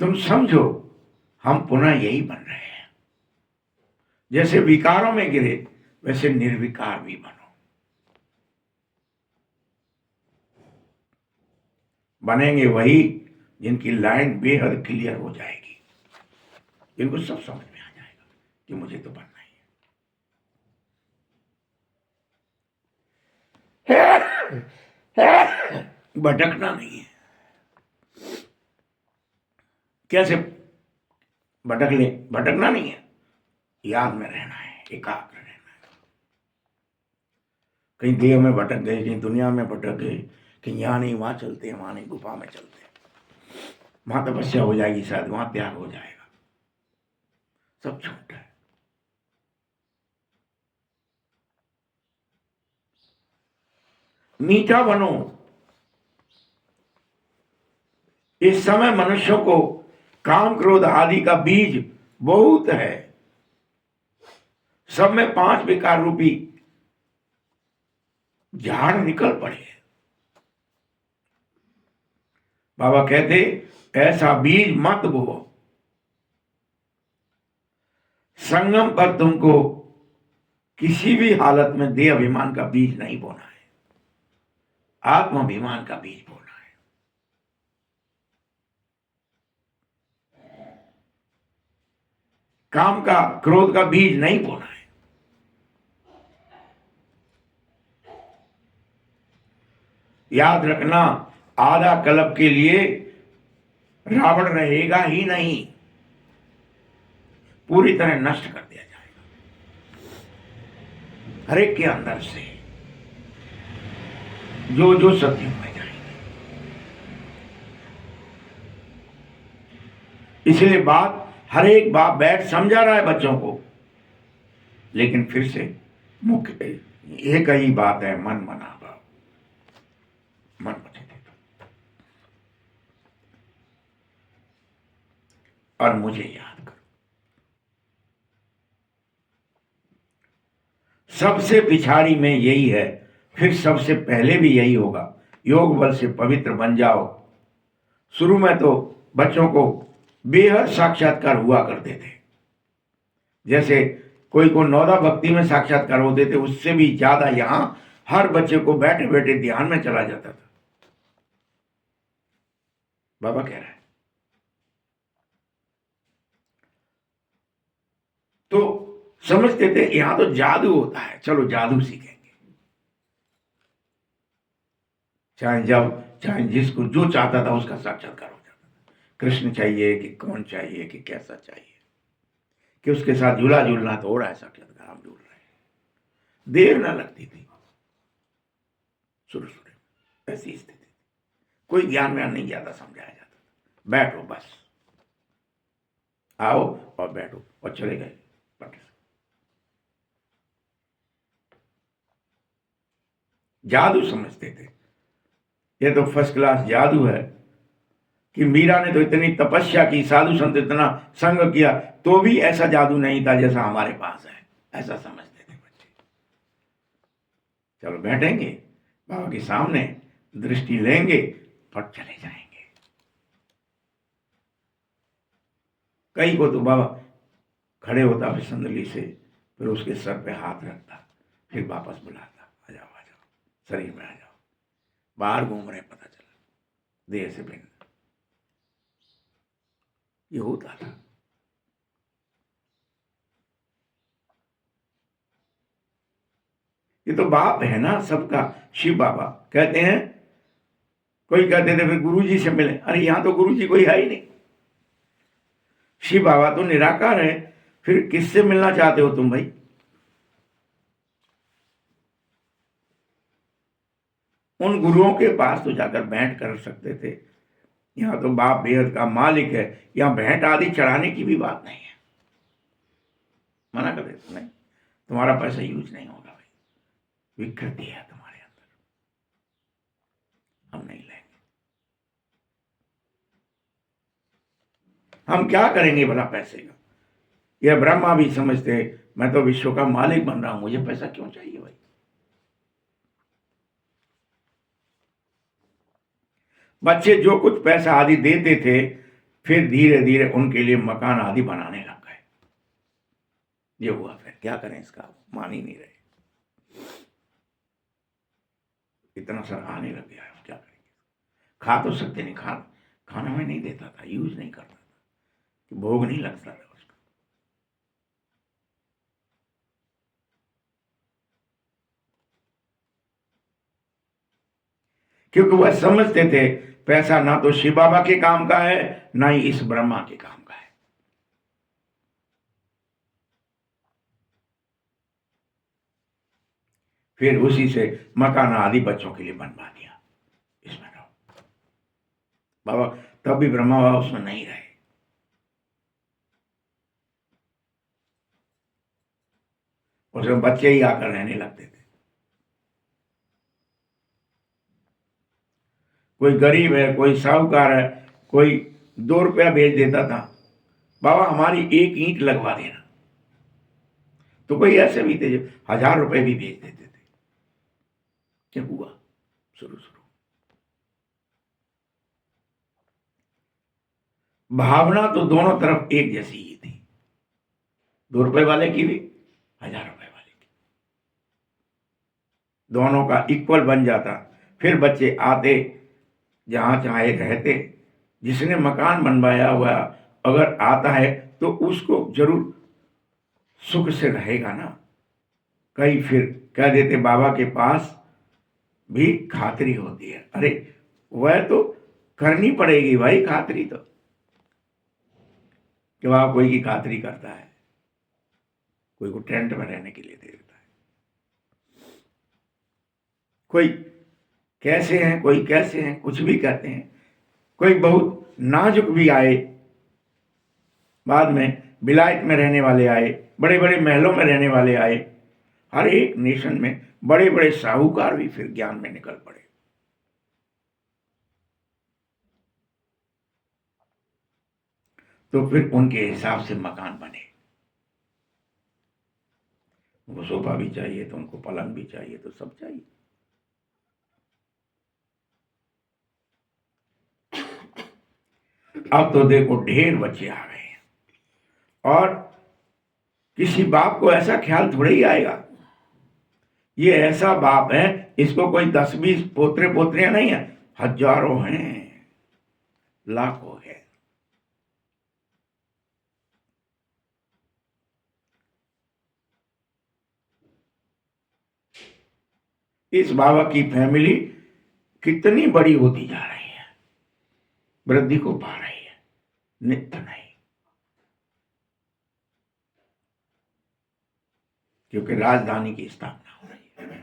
तुम समझो हम पुनः यही बन रहे हैं। जैसे विकारों में गिरे वैसे निर्विकार भी बनो। बनेंगे वही जिनकी लाइन बेहद क्लियर हो जाएगी, जिनको सब समझ में आ जाएगा कि मुझे तो बनना ही है। भटकना नहीं है। कैसे भटकना नहीं है, याद में रहना है, एकाग्र रहना है। कहीं देह में भटक गए, कहीं दुनिया में भटक गए, कहीं यहां नहीं वहां चलते हैं, वहां नहीं गुफा में चलते हैं, वहां तपस्या हो जाएगी, शायद वहां त्याग हो जाएगा, सब छूट है। मीठा बनो। इस समय मनुष्यों को काम क्रोध आदि का बीज बहुत है, सब में 5 विकार रूपी झाड़ निकल पड़े। बाबा कहते ऐसा बीज मत बो। संगम पर तुमको किसी भी हालत में देह अभिमान का बीज नहीं बोना है, आत्माभिमान का बीज बोना है। काम का, क्रोध का बीज नहीं बोना है। याद रखना, आधा कल्प के लिए रावण रहेगा ही नहीं, पूरी तरह नष्ट कर दिया जाएगा हर एक के अंदर से, जो जो सत्युग में जाएंगे। इसलिए बात, हर एक बाप बैठ समझा रहा है बच्चों को, लेकिन फिर से मुख्य एक ही बात है, मन मना भाव, मन मुझे दे दो और मुझे याद करो। सबसे पिछाड़ी में यही है, फिर सबसे पहले भी यही होगा। योग बल से पवित्र बन जाओ। शुरू में तो बच्चों को बेहद साक्षात्कार हुआ करते थे, जैसे कोई को नौदा भक्ति में साक्षात्कार होते थे, उससे भी ज्यादा यहां हर बच्चे को बैठे बैठे ध्यान में चला जाता था। बाबा कह रहा है तो समझते थे यहां तो जादू होता है, चलो जादू सीखेंगे। चाहे जिसको जो चाहता था उसका साक्षात्कार हो जाता था। कृष्ण चाहिए कि कौन चाहिए कि कैसा चाहिए, कि उसके साथ झूला झूलना तो हो रहा है साक्षात्कार, हम झूल रहे हैं। देर ना लगती थी शुरू शुरू, ऐसी स्थिति, कोई ज्ञान व्यान नहीं ज्यादा समझाया जाता था, बैठो बस, आओ और बैठो और चले गए पट से। जादू समझते थे, ये तो फर्स्ट क्लास जादू है कि मीरा ने तो इतनी तपस्या की, साधु संत इतना संग किया, तो भी ऐसा जादू नहीं था जैसा हमारे पास है, ऐसा समझते थे बच्चे। चलो बैठेंगे बाबा के सामने, दृष्टि लेंगे, फट चले जाएंगे। कई को तो बाबा खड़े होता फिर संदली से, फिर उसके सर पे हाथ रखता, फिर वापस बुलाता, आ जाओ आ जाओ, शरीर में आ जाओ, बाहर घूम रहे पता चला, देह से भिन्न। ये होता था। ये तो बाप है ना सबका, शिव बाबा कहते हैं। कोई कहते थे फिर गुरुजी से मिले, अरे यहां तो गुरुजी कोई है ही नहीं, शिव बाबा तो निराकार है, फिर किससे मिलना चाहते हो तुम भाई? उन गुरुओं के पास तो जाकर भेंट कर सकते थे। यहां तो बाप बेहद का मालिक है, यहां भेंट आदि चढ़ाने की भी बात नहीं है, मना कर देते नहीं, तुम्हारा पैसा यूज नहीं होगा भाई, विकृति है तुम्हारे अंदर, हम नहीं लेंगे। हम क्या करेंगे भला पैसे का? यह ब्रह्मा भी समझते, मैं तो विश्व का मालिक बन रहा हूं, मुझे पैसा क्यों चाहिए भाई? बच्चे जो कुछ पैसा आदि देते थे, फिर धीरे धीरे उनके लिए मकान आदि बनाने लग गए। ये हुआ, फिर क्या करें, इसका मान ही नहीं रहे, इतना सर आने लग गया है, क्या करेंगे? खा तो सकते नहीं, खाना में नहीं देता था, यूज नहीं करता था, कि भोग नहीं लगता था उसका। क्योंकि वह समझते थे पैसा ना तो शिव बाबा के काम का है, ना ही इस ब्रह्मा के काम का है। फिर उसी से मकान आदि बच्चों के लिए बनवा दिया, इसमें रहो। बाबा तब भी ब्रह्मा बाबा उसमें नहीं रहे, उसमें बच्चे ही आकर रहने लगते थे। कोई गरीब है, कोई साहूकार है, कोई 2 रुपया भेज देता था, बाबा हमारी एक ईंट लगवा देना। तो कोई ऐसे भी थे जो 1000 रुपए भी भेज देते थे। क्या हुआ शुरू शुरू भावना तो दोनों तरफ एक जैसी ही थी, 2 रुपए वाले की भी, 1000 रुपए वाले की, दोनों का इक्वल बन जाता। फिर बच्चे आते, जहां चाहे रहते। जिसने मकान बनवाया हुआ अगर आता है तो उसको जरूर सुख से रहेगा ना। कई फिर कह देते बाबा के पास भी खातरी होती है। अरे वह तो करनी पड़ेगी भाई खातरी, तो कि वहां कोई की खातरी करता है, कोई को टेंट में रहने के लिए दे देता है, कोई कैसे हैं, कोई कैसे हैं, कुछ भी कहते हैं। कोई बहुत नाजुक भी आए, बाद में विलायत में रहने वाले आए, बड़े बड़े महलों में रहने वाले आए, हर एक नेशन में बड़े बड़े साहूकार भी फिर ज्ञान में निकल पड़े। तो फिर उनके हिसाब से मकान बने। उनको सोफा भी चाहिए तो उनको पलंग भी चाहिए, तो सब चाहिए। अब तो देखो ढेर बच्चे आ गए हैं, और किसी बाप को ऐसा ख्याल थोड़े ही आएगा, ये ऐसा बाप है, इसको कोई 10-20 पोतरे पोतरियां नहीं है, हजारों हैं, लाखों हैं। इस बाबा की फैमिली कितनी बड़ी होती जा रही है, वृद्धि को पा रही है, नित्य नहीं, क्योंकि राजधानी की स्थापना हो रही है।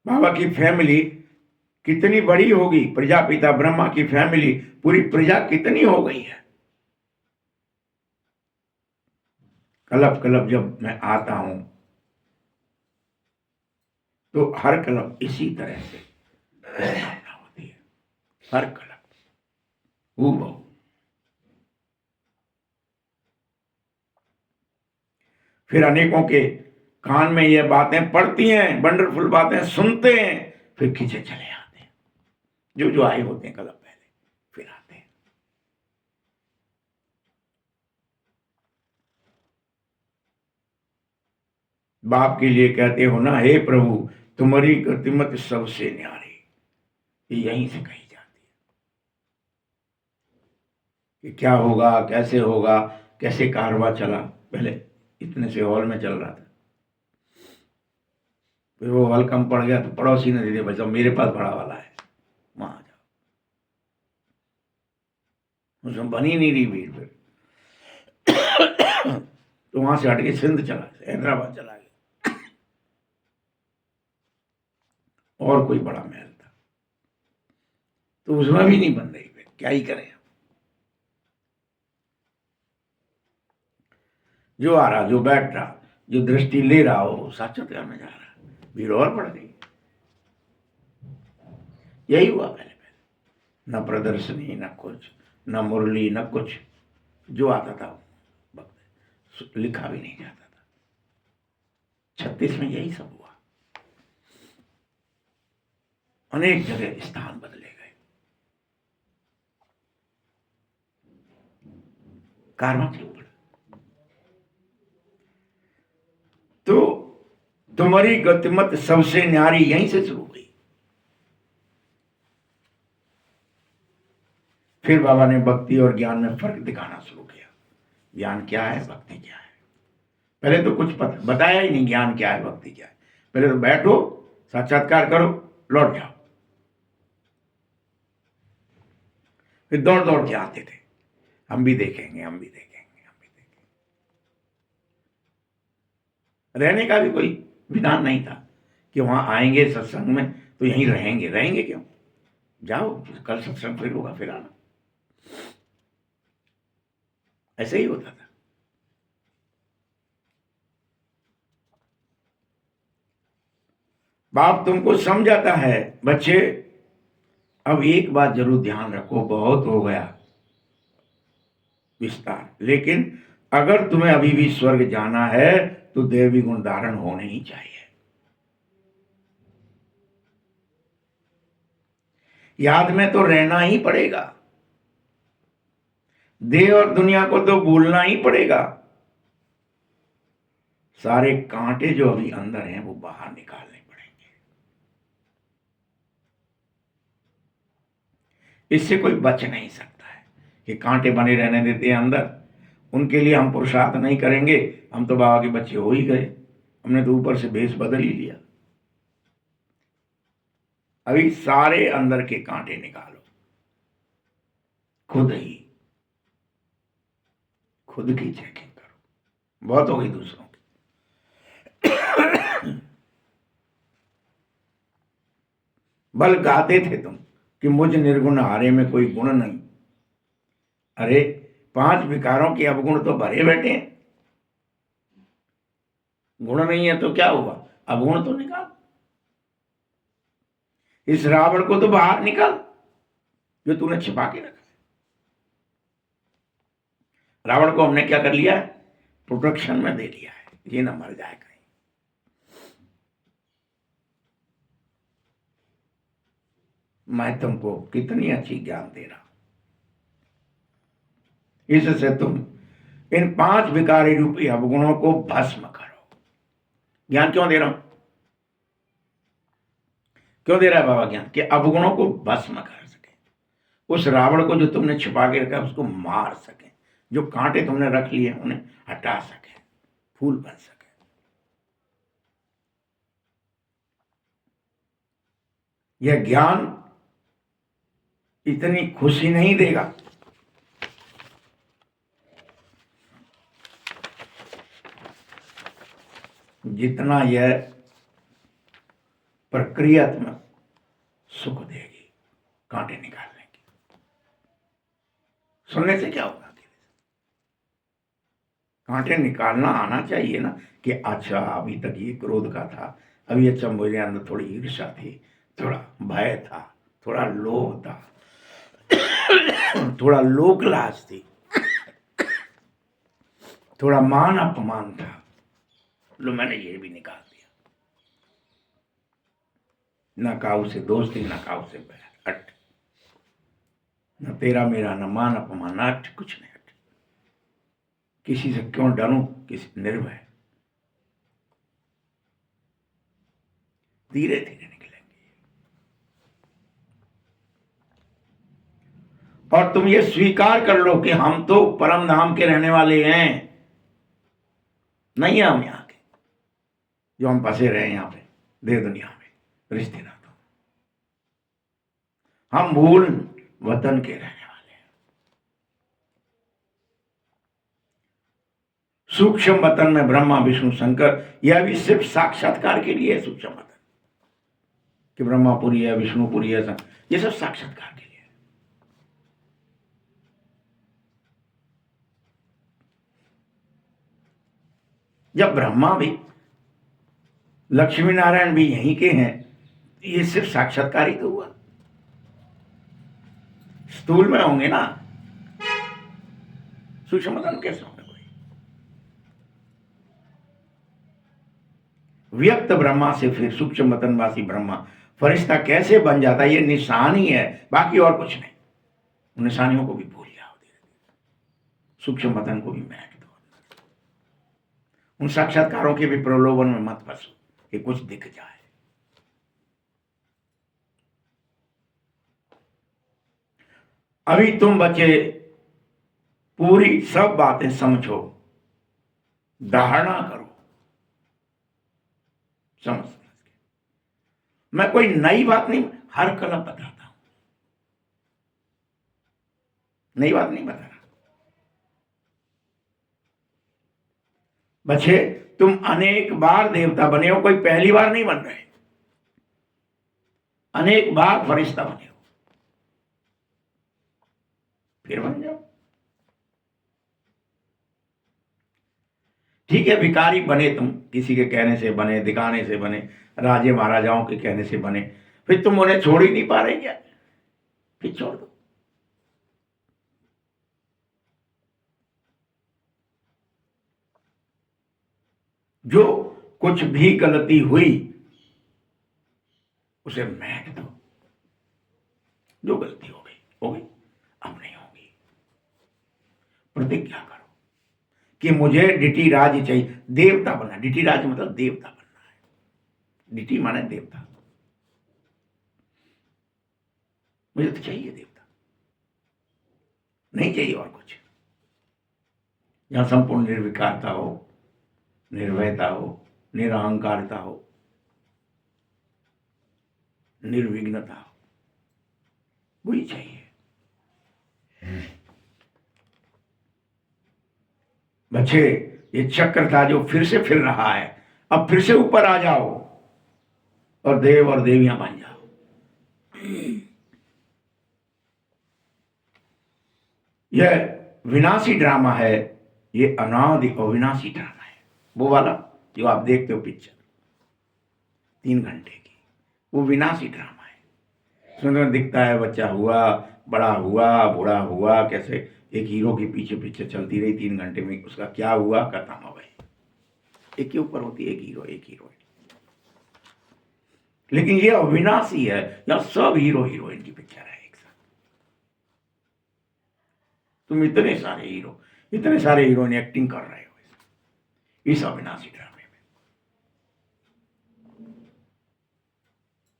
बाबा की फैमिली कितनी बड़ी होगी, प्रजापिता ब्रह्मा की फैमिली, पूरी प्रजा कितनी हो गई है। कलब कलब जब मैं आता हूं तो हर कलप इसी तरह से स्थापना होती है, हर कलप हूबहू। फिर अनेकों के कान में ये बातें पड़ती हैं, वंडरफुल बातें सुनते हैं, फिर खींचे चले आते हैं। जो जो आए होते हैं कलप पहले, फिर आते हैं। बाप के लिए कहते हो ना, हे प्रभु तुम्हारी गतिमत सबसे न्यारी, ये यहीं से कही जाती है कि क्या होगा, कैसे होगा, कैसे कारवा चला। पहले इतने से हॉल में चल रहा था, फिर वो हॉल कम पड़ गया तो पड़ोसी ने दे दिया, भाई साहब मेरे पास बड़ा वाला है, वहां आ जाओ। उसमें बनी नहीं रही भीड़। फिर तो वहां से हट के सिंध चला गया, हैदराबाद चला गया, और कोई बड़ा महल था तो उसमें भी नहीं बन रही। फिर क्या ही करें, जो आ रहा, जो बैठ रहा, जो दृष्टि ले रहा हो साक्षात्कार में जा रहा, भीड़ और बढ़ गई। यही हुआ पहले पहले, न प्रदर्शनी, न कुछ, न मुरली, न कुछ। जो आता था वक्त लिखा भी नहीं जाता था। 36 में यही सब हुआ, अनेक जगह स्थान बदले गए, कारवा चल पड़ा। तो तुम्हारी गतिमत सबसे न्यारी यहीं से शुरू हुई। फिर बाबा ने भक्ति और ज्ञान में फर्क दिखाना शुरू किया। ज्ञान क्या है, भक्ति क्या है। पहले तो कुछ बताया ही नहीं, ज्ञान क्या है, भक्ति क्या है। पहले तो बैठो, साक्षात्कार करो, लौट जाओ। फिर दौड़ दौड़ के आते थे, हम भी देखेंगे, हम भी देखेंगे, हम भी देखेंगे। रहने का भी कोई विधान नहीं था कि वहां आएंगे सत्संग में तो यहीं रहेंगे। रहेंगे क्यों, जाओ, कल सत्संग फिर होगा, फिर आना। ऐसे ही होता था। बाप तुमको समझाता है, बच्चे अब एक बात जरूर ध्यान रखो, बहुत हो गया विस्तार, लेकिन अगर तुम्हें अभी भी स्वर्ग जाना है तो देवी गुण धारण होने ही चाहिए। याद में तो रहना ही पड़ेगा, देह और दुनिया को तो भूलना ही पड़ेगा। सारे कांटे जो अभी अंदर हैं वो बाहर निकालने पड़ेंगे। इससे कोई बच नहीं सकता है कि कांटे बने रहने देते हैं अंदर, उनके लिए हम पुरुषार्थ नहीं करेंगे, हम तो बाबा के बच्चे हो ही गए, हमने तो ऊपर से भेष बदल ही लिया। अभी सारे अंदर के कांटे निकालो, खुद ही, खुद की चेकिंग करो। बहुत हो गई दूसरों की। बल गाते थे तुम कि मुझ निर्गुण हारे में कोई गुण नहीं। अरे 5 विकारों के अवगुण तो भरे बैठे हैं, गुण नहीं है तो क्या हुआ, अवगुण तो निकाल। इस रावण को तो बाहर निकाल जो तूने छिपा के रखा है। रावण को हमने क्या कर लिया है, प्रोटेक्शन में दे दिया है, ये ना मर जाए कहीं। मैं तुमको कितनी अच्छी ज्ञान दे रहा हूं, इससे तुम इन 5 विकारी रूपी अवगुणों को भस्म करो। ज्ञान क्यों दे रहा हूं, क्यों दे रहा है बाबा ज्ञान, कि अवगुणों को भस्म कर सके, उस रावण को जो तुमने छिपा के रखा उसको मार सके, जो कांटे तुमने रख लिए उन्हें हटा सके, फूल बन सके। यह ज्ञान इतनी खुशी नहीं देगा जितना यह प्रक्रियात्मक सुख देगी, कांटे निकालने की। सुनने से क्या होगा, कांटे निकालना आना चाहिए ना, कि अच्छा अभी तक ये क्रोध का था, अभी अच्छा मेरे अंदर थोड़ी ईर्ष्या थी, थोड़ा भय था, थोड़ा लोभ था, थोड़ा लोकलाज थी, थोड़ा मान अपमान था। लो मैंने ये भी निकाल दिया। न काऊ से दोस्ती, न काऊ से बैर, हट। न तेरा मेरा, न मान अपमान, हट, कुछ नहीं, हट। किसी से क्यों डरूं, किसी निर्भय, धीरे धीरे निकलेंगे। और तुम ये स्वीकार कर लो कि हम तो परम धाम के रहने वाले हैं, नहीं है हम यहाँ के जो हम फंसे रहे यहाँ पे देह दुनिया में रिश्ते नातों। हम मूल वतन के रहने वाले हैं। सूक्ष्म वतन में ब्रह्मा विष्णु शंकर, यह भी सिर्फ साक्षात्कार के लिए है। सूक्ष्म वतन कि ब्रह्मापुरी है, विष्णुपुरी है, ये सब साक्षात्कार के लिए है। जब ब्रह्मा भी, लक्ष्मी नारायण भी यहीं के हैं, ये सिर्फ साक्षात्कार ही तो हुआ। स्थूल में होंगे ना, सूक्ष्म वतन कैसे होंगे कोई? व्यक्त ब्रह्मा से फिर सूक्ष्म वतनवासी ब्रह्मा फरिश्ता कैसे बन जाता है, ये निशानी है, बाकी और कुछ नहीं। उन निशानियों को भी भूल जाओ, सूक्ष्म वतन को भी महक दो। उन साक्षात्कारों के भी प्रलोभन में मत फंसो कि कुछ दिख जाए। अभी तुम बच्चे पूरी सब बातें समझो, धारणा करो, समझ समझ के। मैं कोई नई बात नहीं, हर कलम बताता हूं, नई बात नहीं बता रहा। बच्चे तुम अनेक बार देवता बने हो, कोई पहली बार नहीं बन रहे, अनेक बार फरिश्ता बने हो, फिर बन जाओ। ठीक है, भिखारी बने तुम, किसी के कहने से बने, दिखाने से बने, राजे महाराजाओं के कहने से बने, फिर तुम उन्हें छोड़ ही नहीं पा रहे क्या? फिर छोड़ दो। जो कुछ भी गलती हुई उसे महक दो। जो गलती हो गई हो गई, अब नहीं होगी। प्रतिज्ञा करो कि मुझे डिटी राज चाहिए, देवता बनना। डिटी राज मतलब देवता बनना है। डिटी माने देवता, मुझे तो चाहिए देवता, नहीं चाहिए और कुछ। जहां संपूर्ण निर्विकारता हो, निर्भयता हो, निरहंकारता हो, निर्विघ्नता हो, वही चाहिए। बच्चे, ये चक्र था जो फिर से फिर रहा है, अब फिर से ऊपर आ जाओ और देव और देवियां बन जाओ। यह विनाशी ड्रामा है, ये अनादि अविनाशी ड्रामा है। वो वाला जो आप देखते हो पिक्चर 3 घंटे की, वो विनाशी ड्रामा है। सुंदर दिखता है, बच्चा हुआ, बड़ा हुआ, बूढ़ा हुआ, कैसे एक हीरो के पीछे पीछे चलती रही 3 घंटे में, उसका क्या हुआ, खत्म हो गई। एक के ऊपर होती है, एक हीरो, एक हीरोइन। लेकिन ये अविनाशी है, या सब हीरो हीरोइन की पिक्चर है एक साथ। तुम इतने सारे हीरो, इतने सारे हीरोइन एक्टिंग कर रहे हो इस अविनाशी ड्रामे में।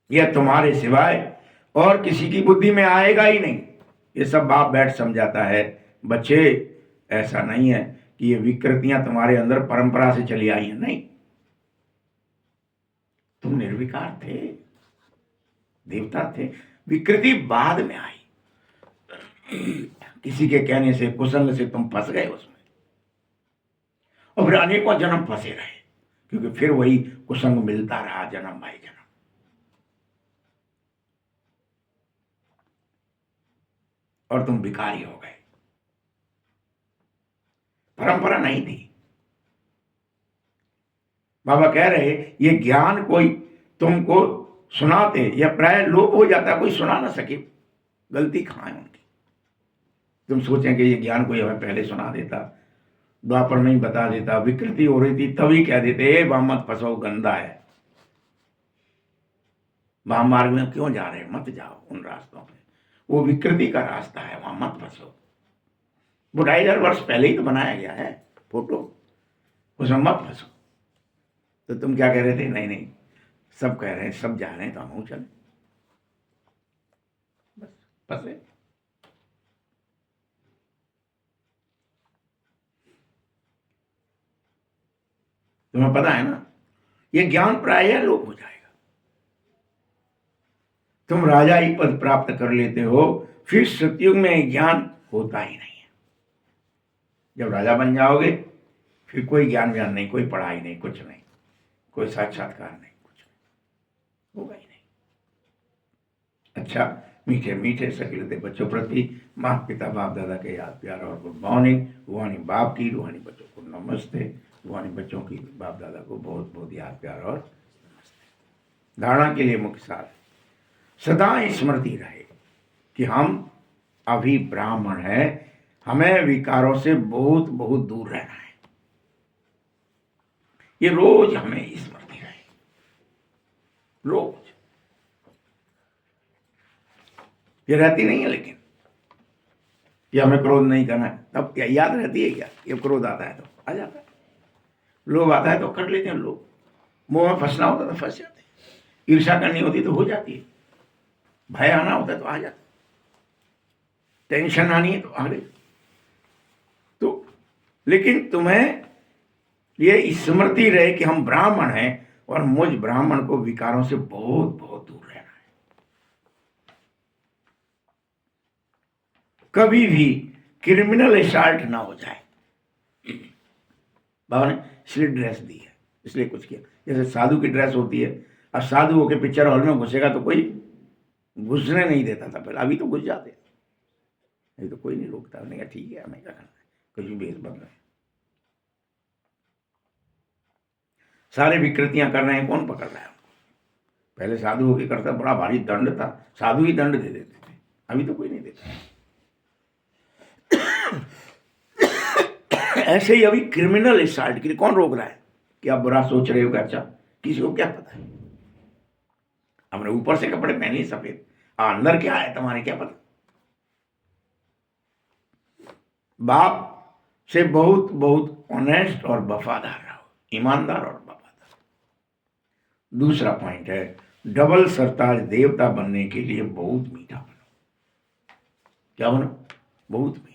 यह तुम्हारे सिवाय और किसी की बुद्धि में आएगा ही नहीं। ये सब बाप बैठ समझाता है। बच्चे, ऐसा नहीं है कि ये विकृतियां तुम्हारे अंदर परंपरा से चली आई हैं, नहीं। तुम निर्विकार थे, देवता थे, विकृति बाद में आई। किसी के कहने से, कुसंग से तुम फंस गए उसमें, और फिर अनेकों जन्म फंसे रहे, क्योंकि फिर वही कुसंग मिलता रहा जन्म भाई जन्म। और तुम भिखारी हो गए। परंपरा नहीं थी। बाबा कह रहे ये ज्ञान कोई तुमको सुनाते या प्राय लोप हो जाता, कोई सुना ना सके। गलती कहाँ है उनकी? तुम सोचें कि ये ज्ञान कोई हमें पहले सुना देता, द्वापर में ही बता देता, विकृति हो रही थी तभी कह देते ए वहां मत फंसो, गंदा है, वहां मार्ग में क्यों जा रहे हैं, मत जाओ उन रास्तों में, वो विकृति का रास्ता है, वहां मत फंसो। वो 2500 वर्ष पहले ही तो बनाया गया है फोटो, उसमें मत फंसो। तो तुम क्या कह रहे थे? नहीं नहीं, सब कह रहे हैं, सब जा रहे हैं तो हम चले, बस फंसे। तुम्हें पता है ना, ये ज्ञान प्राय लोप हो जाएगा। तुम राजा ही पद प्राप्त कर लेते हो, फिर सतयुग में ज्ञान होता ही नहीं है। जब राजा बन जाओगे फिर कोई ज्ञान व्यान नहीं, कोई पढ़ाई नहीं, कुछ नहीं, कोई साक्षात्कार नहीं, कुछ नहीं होगा ही नहीं। अच्छा, मीठे मीठे सकिलते बच्चों प्रति माता पिता बाप दादा के याद प्यार और गुड मॉर्निंग। रूहानी बाप की, रूहानी बच्चों को नमस्ते, रूहानी बच्चों की बाप दादा को बहुत बहुत याद प्यार और नमस्ते। धारणा के लिए मुख्य सार, सदा स्मृति रहे कि हम अभी ब्राह्मण हैं, हमें विकारों से बहुत बहुत दूर रहना है। ये रोज हमें स्मृति रहे, रोज। ये रहती नहीं है लेकिन, कि हमें क्रोध नहीं करना है, तब क्या याद रहती है क्या? ये क्रोध आता है तो आ जाता है, लोभ आता है तो कर लेते हैं लोग, मुंह में फंसना होता तो फंस जाते हैं, ईर्ष्या करनी होती तो हो जाती है, भय आना होता है तो आ जाता है, टेंशन आनी है तो आ गई। तो लेकिन तुम्हें ये स्मृति रहे कि हम ब्राह्मण हैं और मुझ ब्राह्मण को विकारों से बहुत बहुत दूर रहना है। कभी भी क्रिमिनल असॉल्ट ना हो जाए। बाबा ने इसलिए ड्रेस दी है, इसलिए कुछ किया। जैसे साधु की ड्रेस होती है, अब साधु होके पिक्चर हॉल में घुसेगा तो कोई घुसने नहीं देता था पहले, अभी तो घुस जाते, नहीं तो कोई नहीं रोकता, नहीं ठीक है हमें क्या करना है, कुछ भी भेष बदल है। सारे विकृतियां कर रहे हैं, कौन पकड़ रहा है उनको? पहले साधु होके करता, बड़ा भारी दंड था, साधु ही दंड दे देते थे, अभी तो कोई नहीं देता। ऐसे ही अभी क्रिमिनल असॉल्ट के लिए कौन रोक रहा है कि आप बुरा सोच रहे हो कि अच्छा, किसी को क्या पता है? हमने ऊपर से कपड़े पहने सफेद, अंदर क्या है तुम्हारे क्या पता? बाप से बहुत बहुत ऑनेस्ट और वफादार रहो, ईमानदार और वफादार। दूसरा पॉइंट है, डबल सरताज देवता बनने के लिए बहुत मीठा बनो। क्या बनो? बहुत मीठा।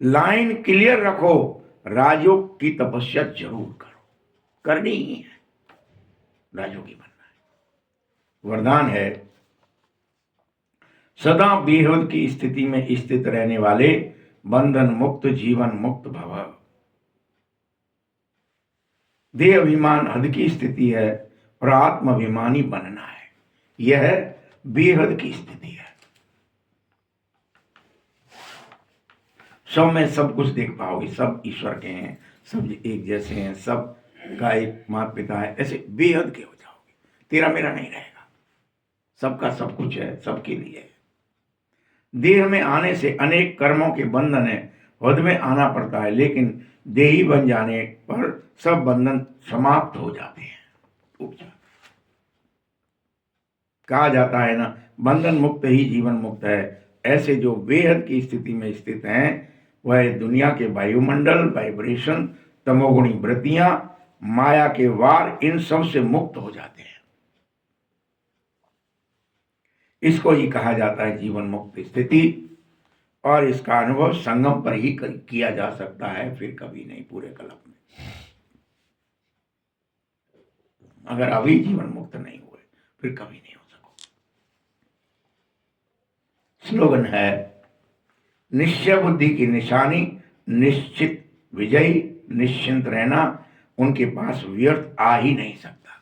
लाइन क्लियर रखो, राजयोग की तपस्या जरूर करो, करनी ही है, राजयोगी बनना है। वरदान है, सदा बेहद की स्थिति में स्थित रहने वाले बंधन मुक्त जीवन मुक्त भव। देह अभिमान हद की स्थिति है और आत्माभिमानी बनना है, यह बेहद की स्थिति है। सब में सब कुछ देख पाओगे, सब ईश्वर के हैं, सब एक जैसे हैं, सब का एक माता पिता है, ऐसे बेहद के हो जाओगे, तेरा मेरा नहीं रहेगा, सबका सब कुछ है, सबके लिए है। देह में आने से अनेक कर्मों के बंधन है, हद में आना पड़ता है, लेकिन देही बन जाने पर सब बंधन समाप्त हो जाते हैं, टूट जाते हैं। कहा जाता है ना, बंधन मुक्त ही जीवन मुक्त है। ऐसे जो बेहद की स्थिति में स्थित हैं, वह दुनिया के वायुमंडल, वाइब्रेशन, तमोगुणी वृत्तियां, माया के वार, इन सब से मुक्त हो जाते हैं। इसको ही कहा जाता है जीवन मुक्त स्थिति, और इसका अनुभव संगम पर ही किया जा सकता है, फिर कभी नहीं पूरे कल्प में। अगर अभी जीवन मुक्त नहीं हुए फिर कभी नहीं हो सको। स्लोगन है, निश्चय बुद्धि की निशानी, निश्चित विजयी, निश्चिंत रहना, उनके पास व्यर्थ आ ही नहीं सकता।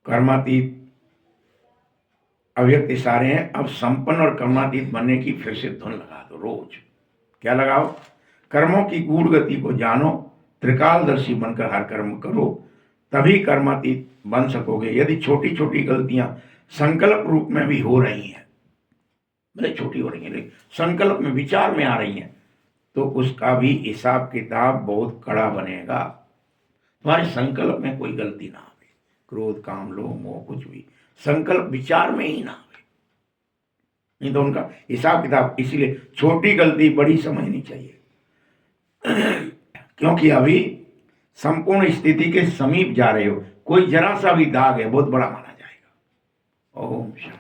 कर्मातीत अव्यक्त इशारे हैं, अब संपन्न और कर्मातीत बनने की फिर से धुन लगा दो रोज, क्या लगाओ? कर्मों की गूढ़ गति को जानो, त्रिकालदर्शी बनकर हर कर्म करो, तभी कर्मातीत बन सकोगे। यदि छोटी छोटी गलतियां संकल्प रूप में भी हो रही हैं, भले छोटी हो रही हैं लेकिन संकल्प में, विचार में आ रही हैं, तो उसका भी हिसाब किताब बहुत कड़ा बनेगा। तुम्हारे संकल्प में कोई गलती ना आवे, क्रोध काम लोभ मोह कुछ भी संकल्प विचार में ही ना आवे, नहीं तो उनका हिसाब किताब। इसीलिए छोटी गलती बड़ी समझनी चाहिए क्योंकि अभी संपूर्ण स्थिति के समीप जा रहे हो। कोई जरा सा भी दाग है बहुत बड़ा माना जाएगा। ओम शांति।